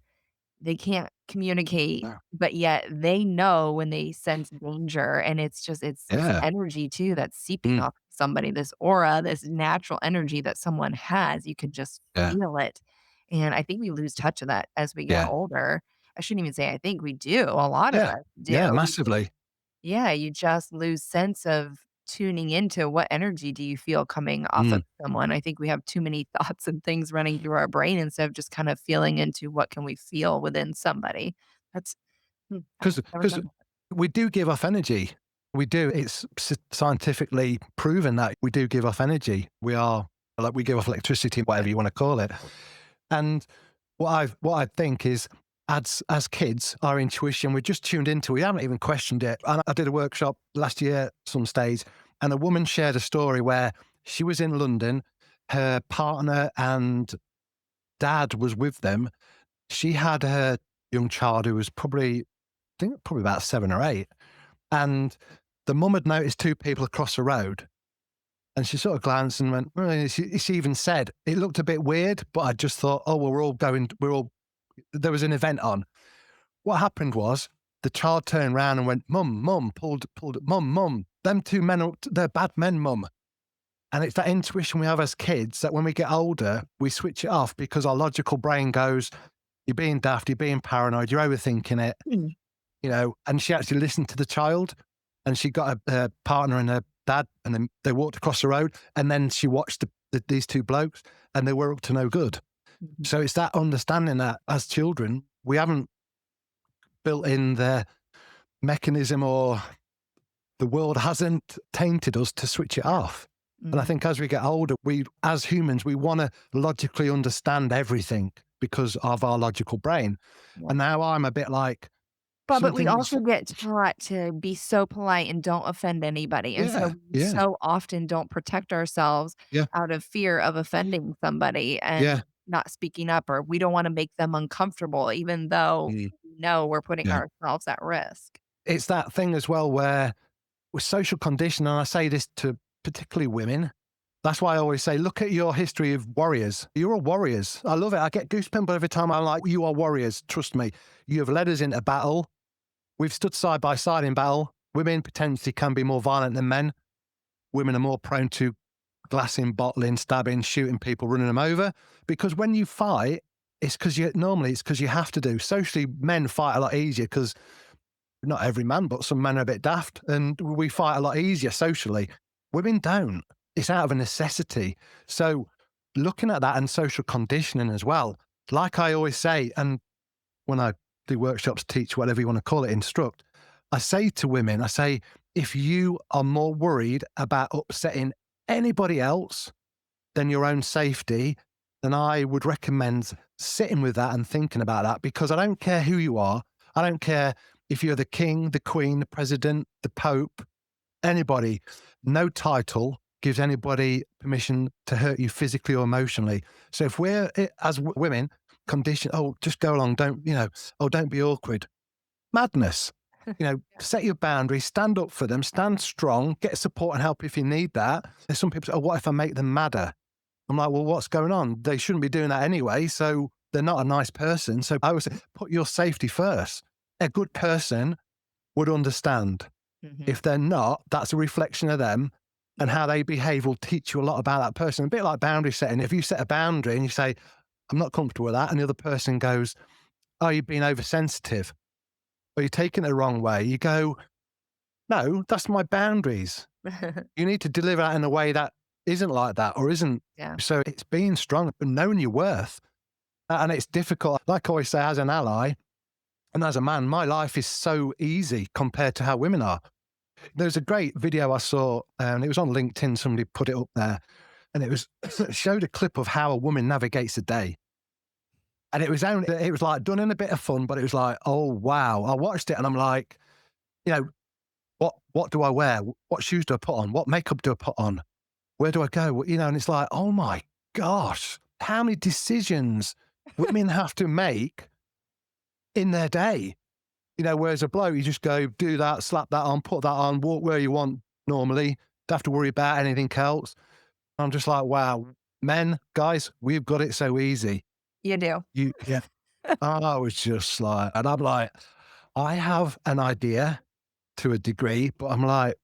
they can't communicate, No. but yet they know when they sense danger, and it's this Yeah. energy too that's seeping Mm. off somebody, this aura, this natural energy that someone has, you can just Yeah. feel it, and I think we lose touch of that as we get Yeah. older. I shouldn't even say I think we do, a lot of Yeah. us do. Yeah. Massively. Yeah, you just lose sense of tuning into what energy do you feel coming off of Mm. someone. I think we have too many thoughts and things running through our brain instead of just kind of feeling into what can we feel within somebody. That's I've never Because done that. we do give off energy. We do. It's scientifically proven that we do give off energy. We give off electricity, whatever you want to call it. And what I think is, as kids, our intuition, we're just tuned into. We haven't even questioned it. And I did a workshop last year, some stage, and a woman shared a story where she was in London. Her partner and dad was with them. She had her young child who was probably about 7 or 8, and the mum had noticed 2 people across the road. And she sort of glanced and went, well, she even said, it looked a bit weird, but I just thought, oh, well, there was an event on. What happened was the child turned around and went, mum, pulled, mum, them 2 men, they're bad men, mum. And it's that intuition we have as kids that when we get older, we switch it off because our logical brain goes, you're being daft, you're being paranoid, you're overthinking it, Mm. and she actually listened to the child and she got her partner and her dad and then they walked across the road and then she watched these 2 blokes and they were up to no good. Mhm. So it's that understanding that as children, we haven't built in the mechanism or the world hasn't tainted us to switch it off. And I Mhm. think as we get older, as humans, we want to logically understand everything because of our logical brain. Yeah. And now I'm a bit like, But we something. also get taught to be so polite and don't offend anybody, and so Yeah, we yeah, so often don't protect ourselves yeah, out of fear of offending somebody and yeah, not speaking up, or we don't wanna make them uncomfortable even though mm, we know we're putting yeah. ourselves at risk. It's that thing as well where with social conditioning, and I say this to particularly women. That's why I always say, look at your history of warriors. You're all warriors. I love it. I get goosebumps every time I'm like, you are warriors. Trust me. You have led us into battle. We've stood side by side in battle. Women potentially can be more violent than men. Women are more prone to glassing, bottling, stabbing, shooting people, running them over. Because when you fight, it's because you have to do. Socially, men fight a lot easier because not every man, but some men are a bit daft, and we fight a lot easier socially. Women don't. It's out of a necessity. So looking at that and social conditioning as well, like I always say, and when I do workshops, teach, whatever you want to call it, instruct, I say to women, I say, if you are more worried about upsetting anybody else than your own safety, then I would recommend sitting with that and thinking about that, because I don't care who you are. I don't care if you're the king, the queen, the president, the pope, anybody. No title gives anybody permission to hurt you physically or emotionally. So if we're, as women, conditioned, oh, just go along, don't be awkward. Madness. Set your boundaries, stand up for them, stand strong, get support and help if you need that. There's some people say, oh, what if I make them madder? I'm like, well, what's going on? They shouldn't be doing that anyway. So they're not a nice person. So I would say, put your safety first. A good person would understand. Mhm. If they're not, that's a reflection of them, and how they behave will teach you a lot about that person. A bit like boundary setting. If you set a boundary and you say, I'm not comfortable with that, and the other person goes, oh, you're being oversensitive, or you're taking it the wrong way, you go, no, that's my boundaries. You need to deliver that in a way that isn't like that or isn't. Yeah. So it's being strong and knowing your worth. And it's difficult. Like I always say, as an ally and as a man, my life is so easy compared to how women are. There's a great video I saw, and it was on LinkedIn. Somebody put it up there, and it showed a clip of how a woman navigates a day. And it was like done in a bit of fun, but it was like, oh wow. I watched it and I'm like, you know, what do I wear? What shoes do I put on? What makeup do I put on? Where do I go? And it's like, oh my gosh, how many decisions women have to make in their day. Whereas a bloke, you just go, do that, slap that on, put that on, walk where you want normally. Don't have to worry about anything else. I'm just like, wow, men, guys, we've got it so easy. You do. Yeah. I was just like, and I'm like, I have an idea to a degree, but I'm like,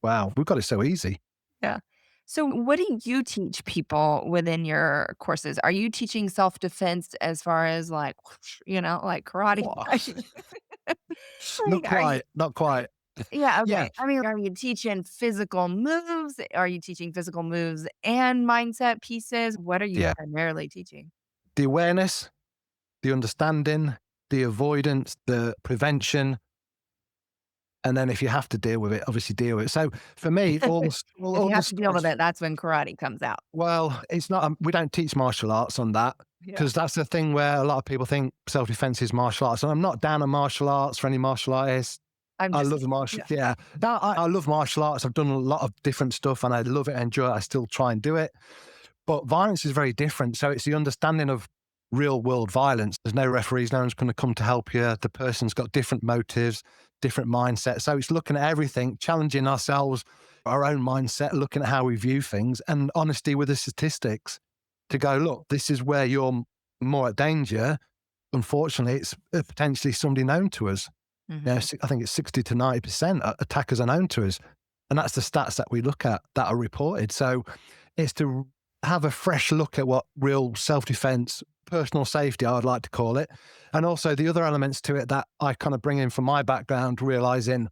wow, we've got it so easy. Yeah. So what do you teach people within your courses? Are you teaching self-defense as far as like, like karate? Whoa. Like, are you, Not quite. yeah, Yeah, okay. I mean, are you teaching physical moves? Are you teaching physical moves and mindset pieces? What are you yeah. primarily teaching? The awareness, the understanding, the avoidance, the prevention. And then if you have to deal with it, obviously deal with it. So for me, If all you the have to deal with stuff, it, that's when karate comes out. well, it's not, we don't teach martial arts on that, Yeah. because that's the thing where a lot of people think self-defense is martial arts. And I'm not down on martial arts for any martial artists. I'm I just, love martial, yeah. yeah. No, I love martial arts. I've done a lot of different stuff and I love it, I enjoy it. I still try and do it. But violence is very different. So it's the understanding of real world violence. There's no referees, no one's going to come to help you. The person's got different motives, different mindset. So it's looking at everything, challenging ourselves, our own mindset, looking at how we view things, and honesty with the statistics to go, look, this is where you're more at danger. Unfortunately, it's potentially somebody known to us. Mhm. I think it's 60 to 90% attackers are known to us. And that's the stats that we look at that are reported. So it's to have a fresh look at what real self-defense, personal safety, I would like to call it. And also the other elements to it that I kind of bring in from my background, realizing,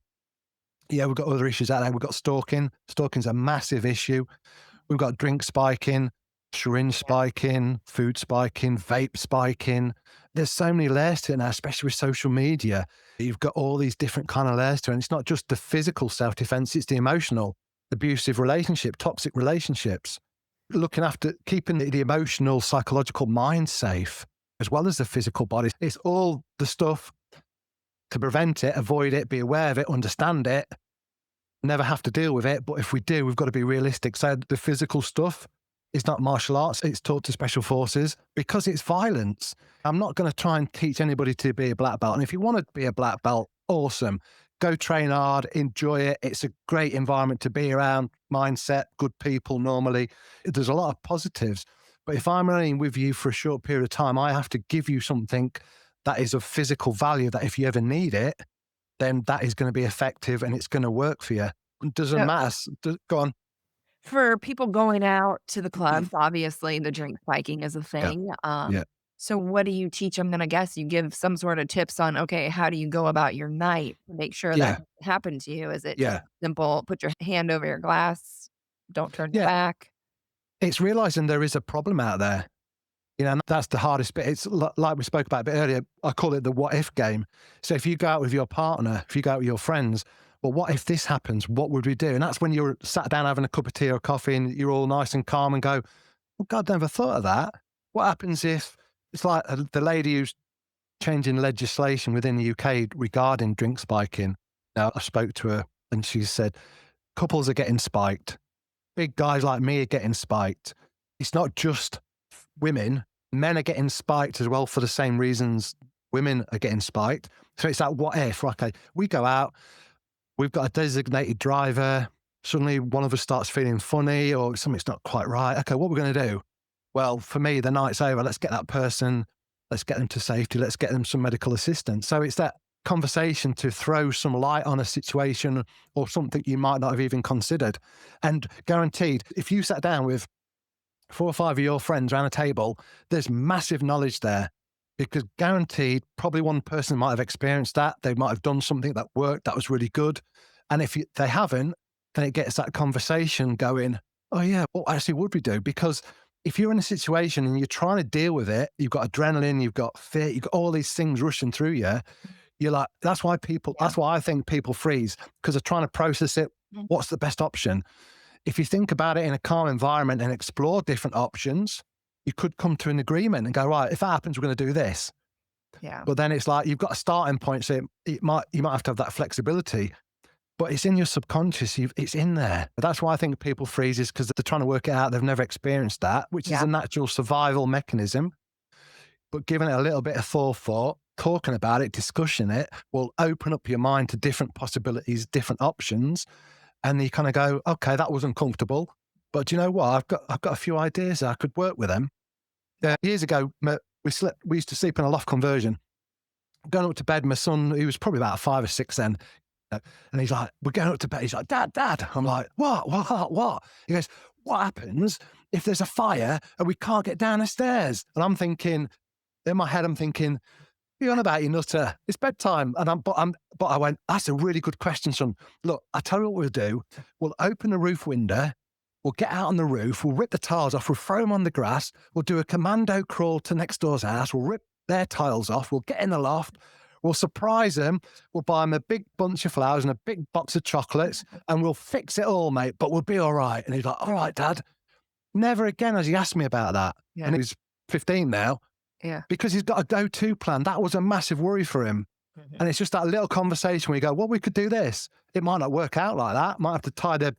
yeah, we've got other issues out there. We've got stalking. Stalking's a massive issue. We've got drink spiking, syringe spiking, food spiking, vape spiking. There's so many layers to it now, especially with social media. You've got all these different kind of layers to it. And it's not just the physical self-defense, it's the emotional, abusive relationship, toxic relationships. Looking after keeping the emotional, psychological mind safe, as well as the physical body. It's all the stuff to prevent it, avoid it, be aware of it, understand it, never have to deal with it. But if we do, we've got to be realistic. So the physical stuff is not martial arts. It's taught to special forces because it's violence. I'm not going to try and teach anybody to be a black belt. And if you want to be a black belt, awesome. Go train hard, enjoy it. It's a great environment to be around, mindset, good people normally. There's a lot of positives. But if I'm only with you for a short period of time, I have to give you something that is of physical value that if you ever need it, then that is going to be effective and it's going to work for you. It doesn't So matter. Go on. for people going out to the clubs, obviously the drink spiking is a Yeah. thing. Yeah. So what do you teach them? Then I guess you give some sort of tips on, okay, how do you go about your night to make sure that Yeah. doesn't happen to you? Is it just Yeah. simple, put your hand over your glass, don't turn your Yeah. back? It's realizing there is a problem out there. And that's the hardest bit. It's like we spoke about a bit earlier. I call it the what if game. So if you go out with your partner, if you go out with your friends, well, what if this happens? What would we do? And that's when you're sat down having a cup of tea or coffee and you're all nice and calm and go, well, God, never thought of that. What happens if it's like the lady who's changing legislation within the UK regarding drink spiking? Now, I spoke to her and she said, couples are getting spiked. Big guys like me are getting spiked. It's not just women. Men are getting spiked as well for the same reasons women are getting spiked. So it's like, what if? Okay, we go out, we've got a designated driver. Suddenly one of us starts feeling funny or something's not quite right. Okay, what we're going to do? Well, for me, the night's over. Let's get that person, let's get them to safety. Let's get them some medical assistance. So it's that conversation to throw some light on a situation or something you might not have even considered. And guaranteed, if you sat down with 4 or 5 of your friends around a table, there's massive knowledge there because guaranteed, probably one person might have experienced that. They might have done something that worked, that was really good. And if they haven't, then it gets that conversation going, oh yeah, what actually would we do? Because if you're in a situation and you're trying to deal with it, you've got adrenaline, you've got fear, you've got all these things rushing through you. You're like, that's why I think people freeze because they're trying to process it. What's the best option? If you think about it in a calm environment and explore different options, you could come to an agreement and go, right, if that happens, we're going to do this. Yeah. But then it's like you've got a starting point, so you might have to have that flexibility. But it's in your subconscious, it's in there. That's why I think people freeze is because they're trying to work it out. They've never experienced that, which is a natural survival mechanism. But giving it a little bit of forethought, talking about it, discussing it, will open up your mind to different possibilities, different options. And you kind of go, okay, that was uncomfortable, but do you know what? I've got a few ideas. I could work with them. Years ago, we used to sleep in a loft conversion. Going up to bed, my son, he was probably about 5 or 6 then, and he's like, we're going up to bed. He's like, Dad. I'm like, what? He goes, what happens if there's a fire and we can't get down the stairs? And I'm thinking, in my head, you're on about, you nutter. It's bedtime. But I went, that's a really good question, son. Look, I tell you what we'll do. We'll open the roof window. We'll get out on the roof. We'll rip the tiles off. We'll throw them on the grass. We'll do a commando crawl to next door's house. We'll rip their tiles off. We'll get in the loft. We'll surprise them. We'll buy them a big bunch of flowers and a big box of chocolates and we'll fix it all, mate, but we'll be all right. And he's like, all right, Dad. Never again has he asked me about that. Yeah. And he's 15 now. Yeah. Because he's got a go-to plan. That was a massive worry for him. And it's just that little conversation where you go, well, we could do this. It might not work out like that. Might have to tie the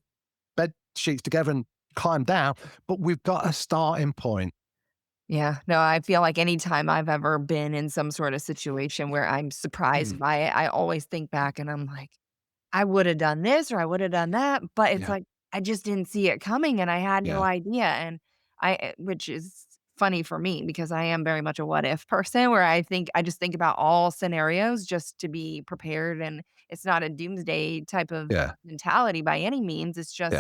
bed sheets together and climb down, but we've got a starting point. Yeah. No, I feel like anytime I've ever been in some sort of situation where I'm surprised by it, I always think back and I'm like, I would have done this or I would have done that. But it's like, I just didn't see it coming and I had no idea. And which is funny for me because I am very much a what if person where I just think about all scenarios just to be prepared. And it's not a doomsday type of mentality by any means. It's just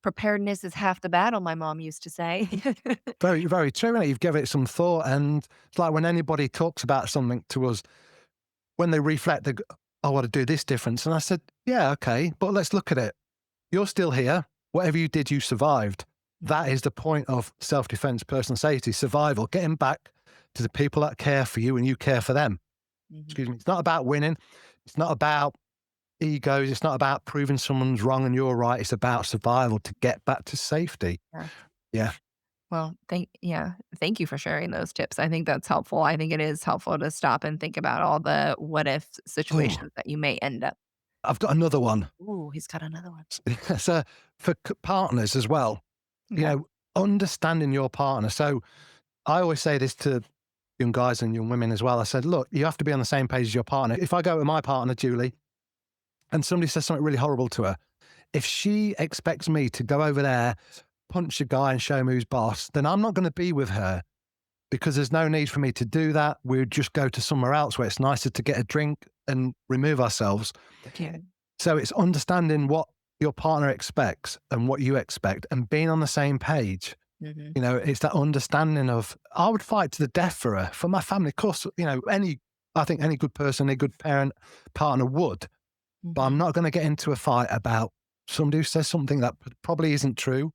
preparedness is half the battle, my mom used to say. Very, very true. And you've given it some thought. And it's like when anybody talks about something to us, when they reflect, they go, I want to do this difference. And I said, yeah, okay, but let's look at it. You're still here. Whatever you did, you survived. That is the point of self-defense, personal safety, survival, getting back to the people that care for you and you care for them. Excuse me. It's not about winning. It's not about egos. It's not about proving someone's wrong and you're right. It's about survival to get back to safety. Yeah. Well, thank you for sharing those tips. I think that's helpful. I think it is helpful to stop and think about all the what if Oh, situations that you may end up. I've got another one. Ooh, he's got another one. So for partners as well, you Okay. know, understanding your partner. So I always say this to young guys and young women as well. I said, look, you have to be on the same page as your partner. If I go with my partner, Julie, and somebody says something really horrible to her, if she expects me to go over there, punch a guy and show him who's boss, then I'm not going to be with her because there's no need for me to do that. We would just go to somewhere else where it's nicer to get a drink and remove ourselves. Yeah. So it's understanding what your partner expects and what you expect and being on the same page. Mhm. You know, it's that understanding of, I would fight to the death for her, for my family. Of course, you know, I think any good person, a good parent, partner would, but I'm Mhm. not going to get into a fight about somebody who says something that probably isn't true.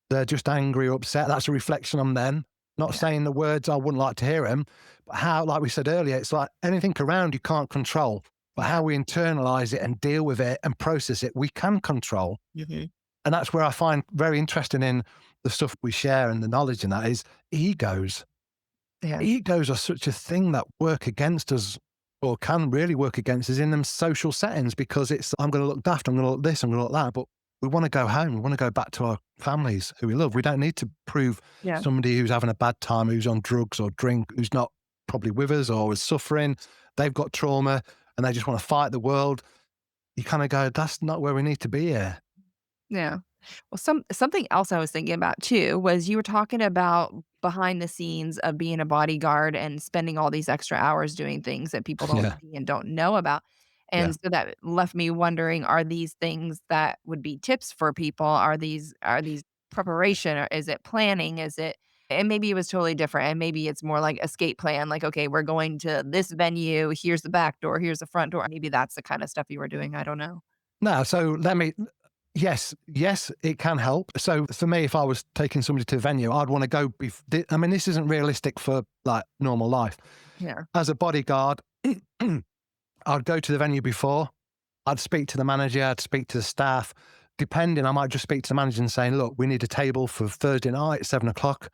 They're just angry or upset. That's a reflection on them. Not Yeah. saying the words I wouldn't like to hear them, but how, like we said earlier, it's like anything around you can't control, but Yeah. how we internalize it and deal with it and process it, we can control. Mhm. And that's where I find very interesting in the stuff we share and the knowledge in that is egos. Yeah. Egos are such a thing that work against us or can really work against us in them social settings because it's, I'm going to look daft, I'm going to look this, I'm going to look that. But we want to go home. We want to go back to our families who we love. We don't need to prove Yeah. somebody who's having a bad time, who's on drugs or drink, who's not probably with us or is suffering. They've got trauma and they just want to fight the world. You kind of go, that's not where we need to be here. Yeah. Well, something else I was thinking about too was you were talking about behind the scenes of being a bodyguard and spending all these extra hours doing things that people don't Yeah. see and don't know about. Yeah. And so that left me wondering, are these things that would be tips for people? Are these preparation or is it planning? Is it and maybe it was totally different and maybe it's more like escape plan like okay, we're going to this venue, here's the back door, here's the front door. Maybe that's the kind of stuff you were doing, I don't know. No, so yes, it can help. So for me, if I was taking somebody to a venue, I'd want to go. I mean, this isn't realistic for like normal life. Yeah. As a bodyguard, I'd go to the venue before. I'd speak to the manager. I'd speak to the staff. Depending, I might just speak to the manager and saying, "Look, we need a table for Thursday night, 7 o'clock.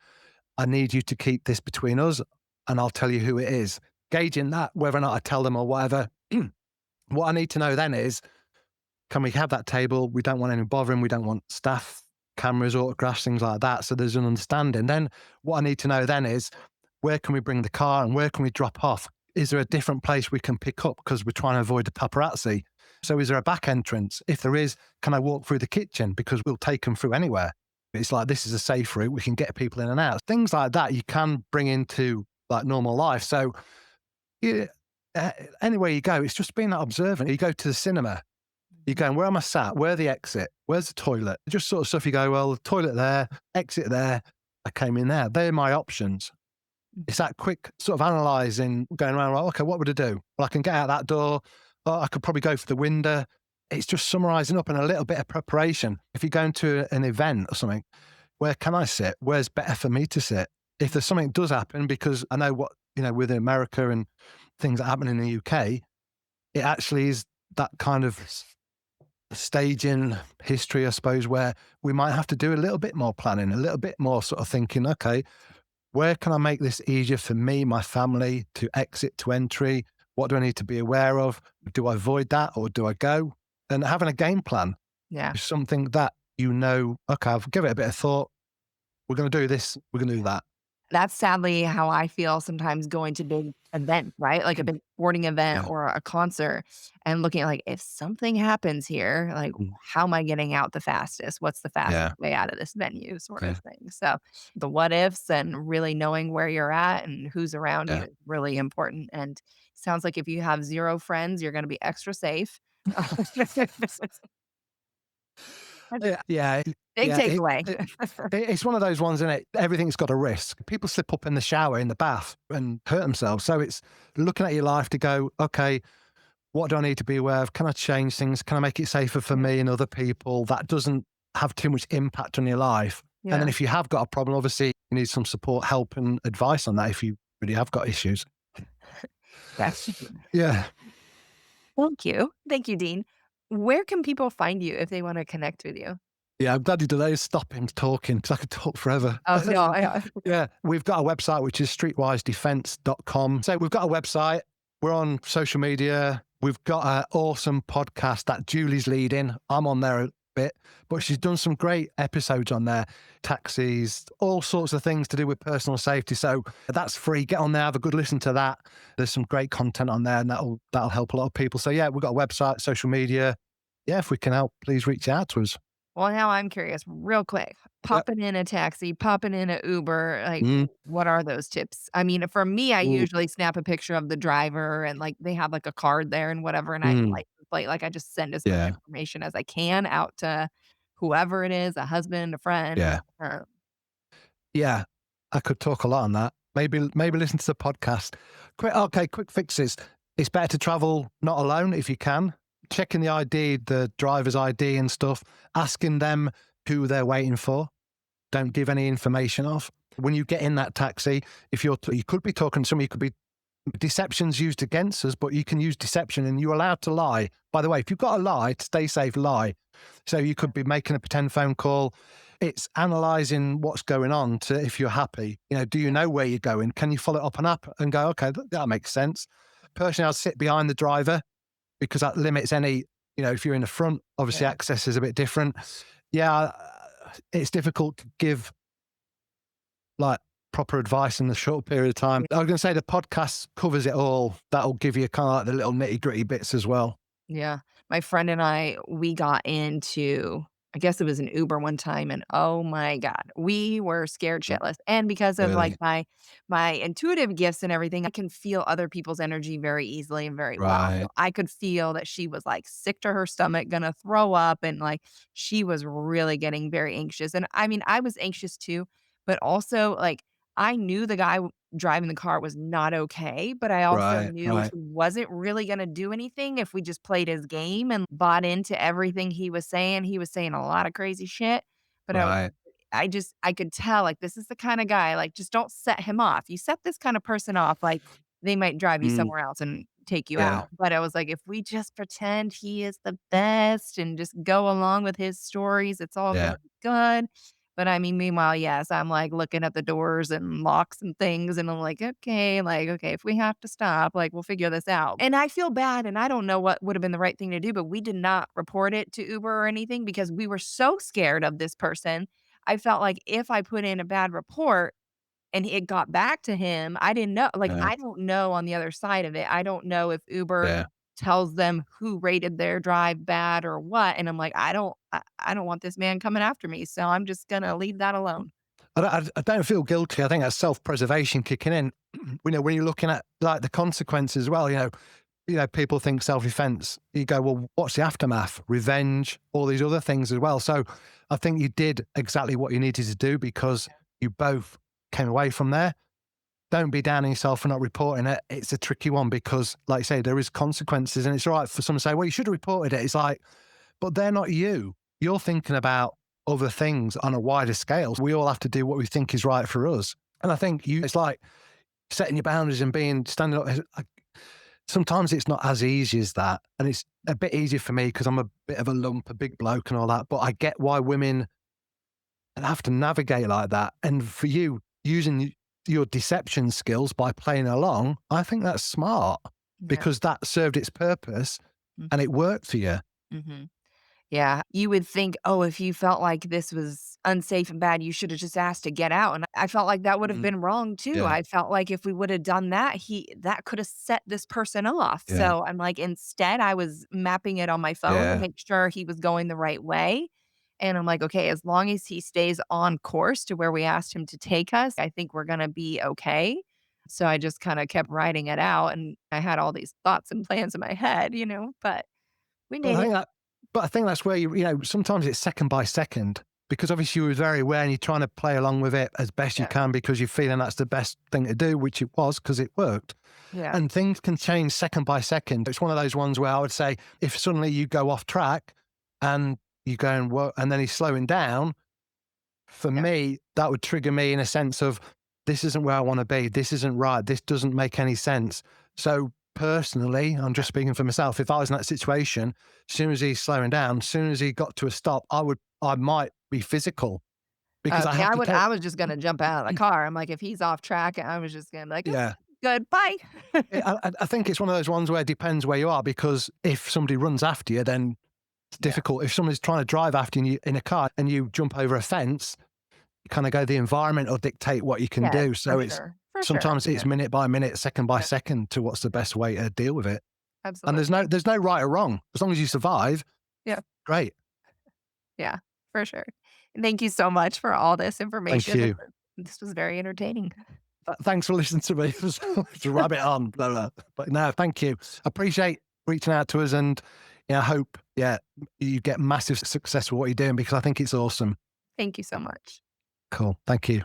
I need you to keep this between us, and I'll tell you who it is." Gauging that, whether or not I tell them or whatever. What I need to know then is, can we have that table? We don't want any bothering. We don't want staff, cameras, autographs, things like that. So there's an understanding. Then what I need to know then is, where can we bring the car and where can we drop off? Is there a different place we can pick up because we're trying to avoid the paparazzi? So is there a back entrance? If there is, can I walk through the kitchen? Because we'll take them through anywhere. It's like, this is a safe route. We can get people in and out. Things like that you can bring into like normal life. So yeah, anywhere you go, it's just being that observant. You go to the cinema, you're going, where am I sat? Where's the exit? Where's the toilet? Just sort of stuff you go, well, the toilet there, exit there. I came in there. They're my options. It's that quick sort of analysing, going around, well, okay, what would I do? Well, I can get out that door. Oh, I could probably go for the window. It's just summarising up and a little bit of preparation. If you're going to an event or something, where can I sit? Where's better for me to sit? If there's something does happen, because I know what, with America and things that happen in the UK, it actually is that kind of stage in history, I suppose, where we might have to do a little bit more planning, a little bit more sort of thinking, okay, where can I make this easier for me, my family, to exit, to entry? What do I need to be aware of? Do I avoid that or do I go? And having a game plan Yeah. is something that okay, I've given it a bit of thought. We're going to do this. We're going to do that. That's sadly how I feel sometimes going to big events, right? Like a big sporting event Yeah. or a concert and looking at like, if something happens here, like, Mm. how am I getting out the fastest? What's the Yeah. fastest way out of this venue sort Yeah. of thing? So the what ifs and really knowing where you're at and who's around you Yeah. is really important. And sounds like if you have zero friends, you're going to be extra safe. Yeah. Yeah. Big Yeah. takeaway. It's one of those ones, isn't it? Everything's got a risk. People slip up in the shower, in the bath, and hurt themselves. So it's looking at your life to go, okay, what do I need to be aware of? Can I change things? Can I make it safer for me and other people that doesn't have too much impact on your life? And then Yeah. if you have got a problem, obviously you need some support, help, and advice on that if you really have got issues. Yes. Yeah. Thank you. Thank you, Dean. Where can people find you if they want to connect with you? Yeah, I'm glad you did that. Stop him talking because I could talk forever. Oh, no. Yeah, we've got a website, which is streetwisedefense.com. So we've got a website. We're on social media. We've got an awesome podcast that Julie's leading. I'm on there a bit, but she's done some great episodes on there. Taxis, all sorts of things to do with personal safety. So that's free. Get on there, have a good listen to that. There's some great content on there and that'll help a lot of people. So yeah, we've got a website, social media. Yeah, if we can help, please reach out to us. Well, now I'm curious, real quick. Yep. Popping in a taxi, popping in a Uber, like, Mm. what are those tips? I mean, for me, I Ooh. usually snap a picture of the driver and, like, they have, like, a card there and whatever, and I have a Mm. license plate. Like, I just send as much Yeah, information as I can out to whoever it is, a husband, a friend, yeah. or Yeah, I could talk a lot on that. Maybe listen to the podcast. Quick fixes. It's better to travel not alone if you can. Checking the ID, the driver's ID and stuff. Asking them who they're waiting for. Don't give any information off. When you get in that taxi, if you could be talking to somebody, you could be deception's used against us, but you can use deception and you're allowed to lie. By the way, if you've got to lie to stay safe, lie. So you could be making a pretend phone call. It's analysing what's going on to if you're happy. Do you know where you're going? Can you follow it up an app and go, okay, that makes sense. Personally, I'd sit behind the driver because that limits any, if you're in the front, obviously yeah. access is a bit different. Yeah, it's difficult to give like proper advice in a short period of time. I was going to say the podcast covers it all. That'll give you kind of like the little nitty gritty bits as well. Yeah. My friend and I, we got into, I guess it was an Uber one time, and oh my God, we were scared shitless. And because of like Really? my intuitive gifts and everything, I can feel other people's energy very easily and very well. So Right. I could feel that she was like sick to her stomach, gonna throw up, and like she was really getting very anxious. And I mean, I was anxious too, but also like I knew the guy driving the car was not okay, but I also Right. knew Right. he wasn't really gonna do anything if we just played his game and bought into everything he was saying. He was saying a lot of crazy shit, but Right. I could tell, like, this is the kinda guy, like, just don't set him off. You set this kind of person off, like, they might drive you Mm, somewhere else and take you yeah. out. But I was like, if we just pretend he is the best and just go along with his stories, it's all Yeah. gonna be good. But I mean, meanwhile, yes, I'm, like, looking at the doors and locks and things, and I'm like, okay, if we have to stop, like, we'll figure this out." And I feel bad, and I don't know what would have been the right thing to do, but we did not report it to Uber or anything because we were so scared of this person. I felt like if I put in a bad report and it got back to him, I didn't know, like, Yeah. I don't know on the other side of it. I don't know if Uber Yeah. tells them who rated their drive bad or what, and I'm like, I don't want this man coming after me, so I'm just gonna leave that alone. I don't feel guilty. I think that's self-preservation kicking in. When you're looking at like the consequences as well, people think self-defense. You go, well, what's the aftermath? Revenge, all these other things as well. So I think you did exactly what you needed to do because you both came away from there. Don't be down on yourself for not reporting it. It's a tricky one because, like I say, there is consequences, and it's all right for someone to say, well, you should have reported it. It's like, but they're not you. You're thinking about other things on a wider scale. We all have to do what we think is right for us. And I think it's like setting your boundaries and standing up. Sometimes it's not as easy as that. And it's a bit easier for me because I'm a bit of a lump, a big bloke and all that. But I get why women have to navigate like that. And for you, using your deception skills by playing along, I think that's smart Yeah. because that served its purpose Mm. and it worked for you. Mhm. Yeah, you would think, "Oh, if you felt like this was unsafe and bad, you should have just asked to get out," and I felt like that would have Mhm. been wrong too. Yeah. I felt like if we would have done that, he that could have set this person off. Yeah. So, I'm like, instead, I was mapping it on my phone to Yeah. make sure he was going the right way, and I'm like, "Okay, as long as he stays on course to where we asked him to take us, I think we're gonna be okay." So, I just kinda kept writing it out, and I had all these thoughts and plans in my head, but we But made I it. think that, but I think that's where sometimes it's second by second because obviously you were very aware and you're trying to play along with it as best you Yeah, can because you're feeling that's the best thing to do, which it was because it worked. yeah, And things can change second by second. It's one of those ones where I would say if suddenly you go off track and you go and work and then he's slowing down, for yeah, me, that would trigger me in a sense of this isn't where I want to be. This isn't right. This doesn't make any sense. So personally, I'm just speaking for myself. If I was in that situation, as soon as he's slowing down, as soon as he got to a stop, I might be physical because I Okay, have to take. I was just gonna jump out of the car. I'm like, if he's off track, I was just gonna be like, "Oh, Yeah. good, bye." I think it's one of those ones where it depends where you are, because if somebody runs after you, then it's Yeah. difficult. If somebody's trying to drive after you in a car and you jump over a fence, you kind of go, the environment will dictate what you can Yes, do. for So it's sure, for sure. sometimes it's Yeah, minute by minute, second by yeah, second to what's the best way to deal with it. And absolutely. there's no right or wrong. As long as you survive, Yeah, great. yeah, for sure. Thank you so much for all this Thank information. you. This was very entertaining. Thanks for listening to me. To rabbit on, blah, blah. But no, thank you. Appreciate reaching out to us, and I hope you get massive success with what you're doing, because I think it's awesome. Thank you so much. Cool. Thank you.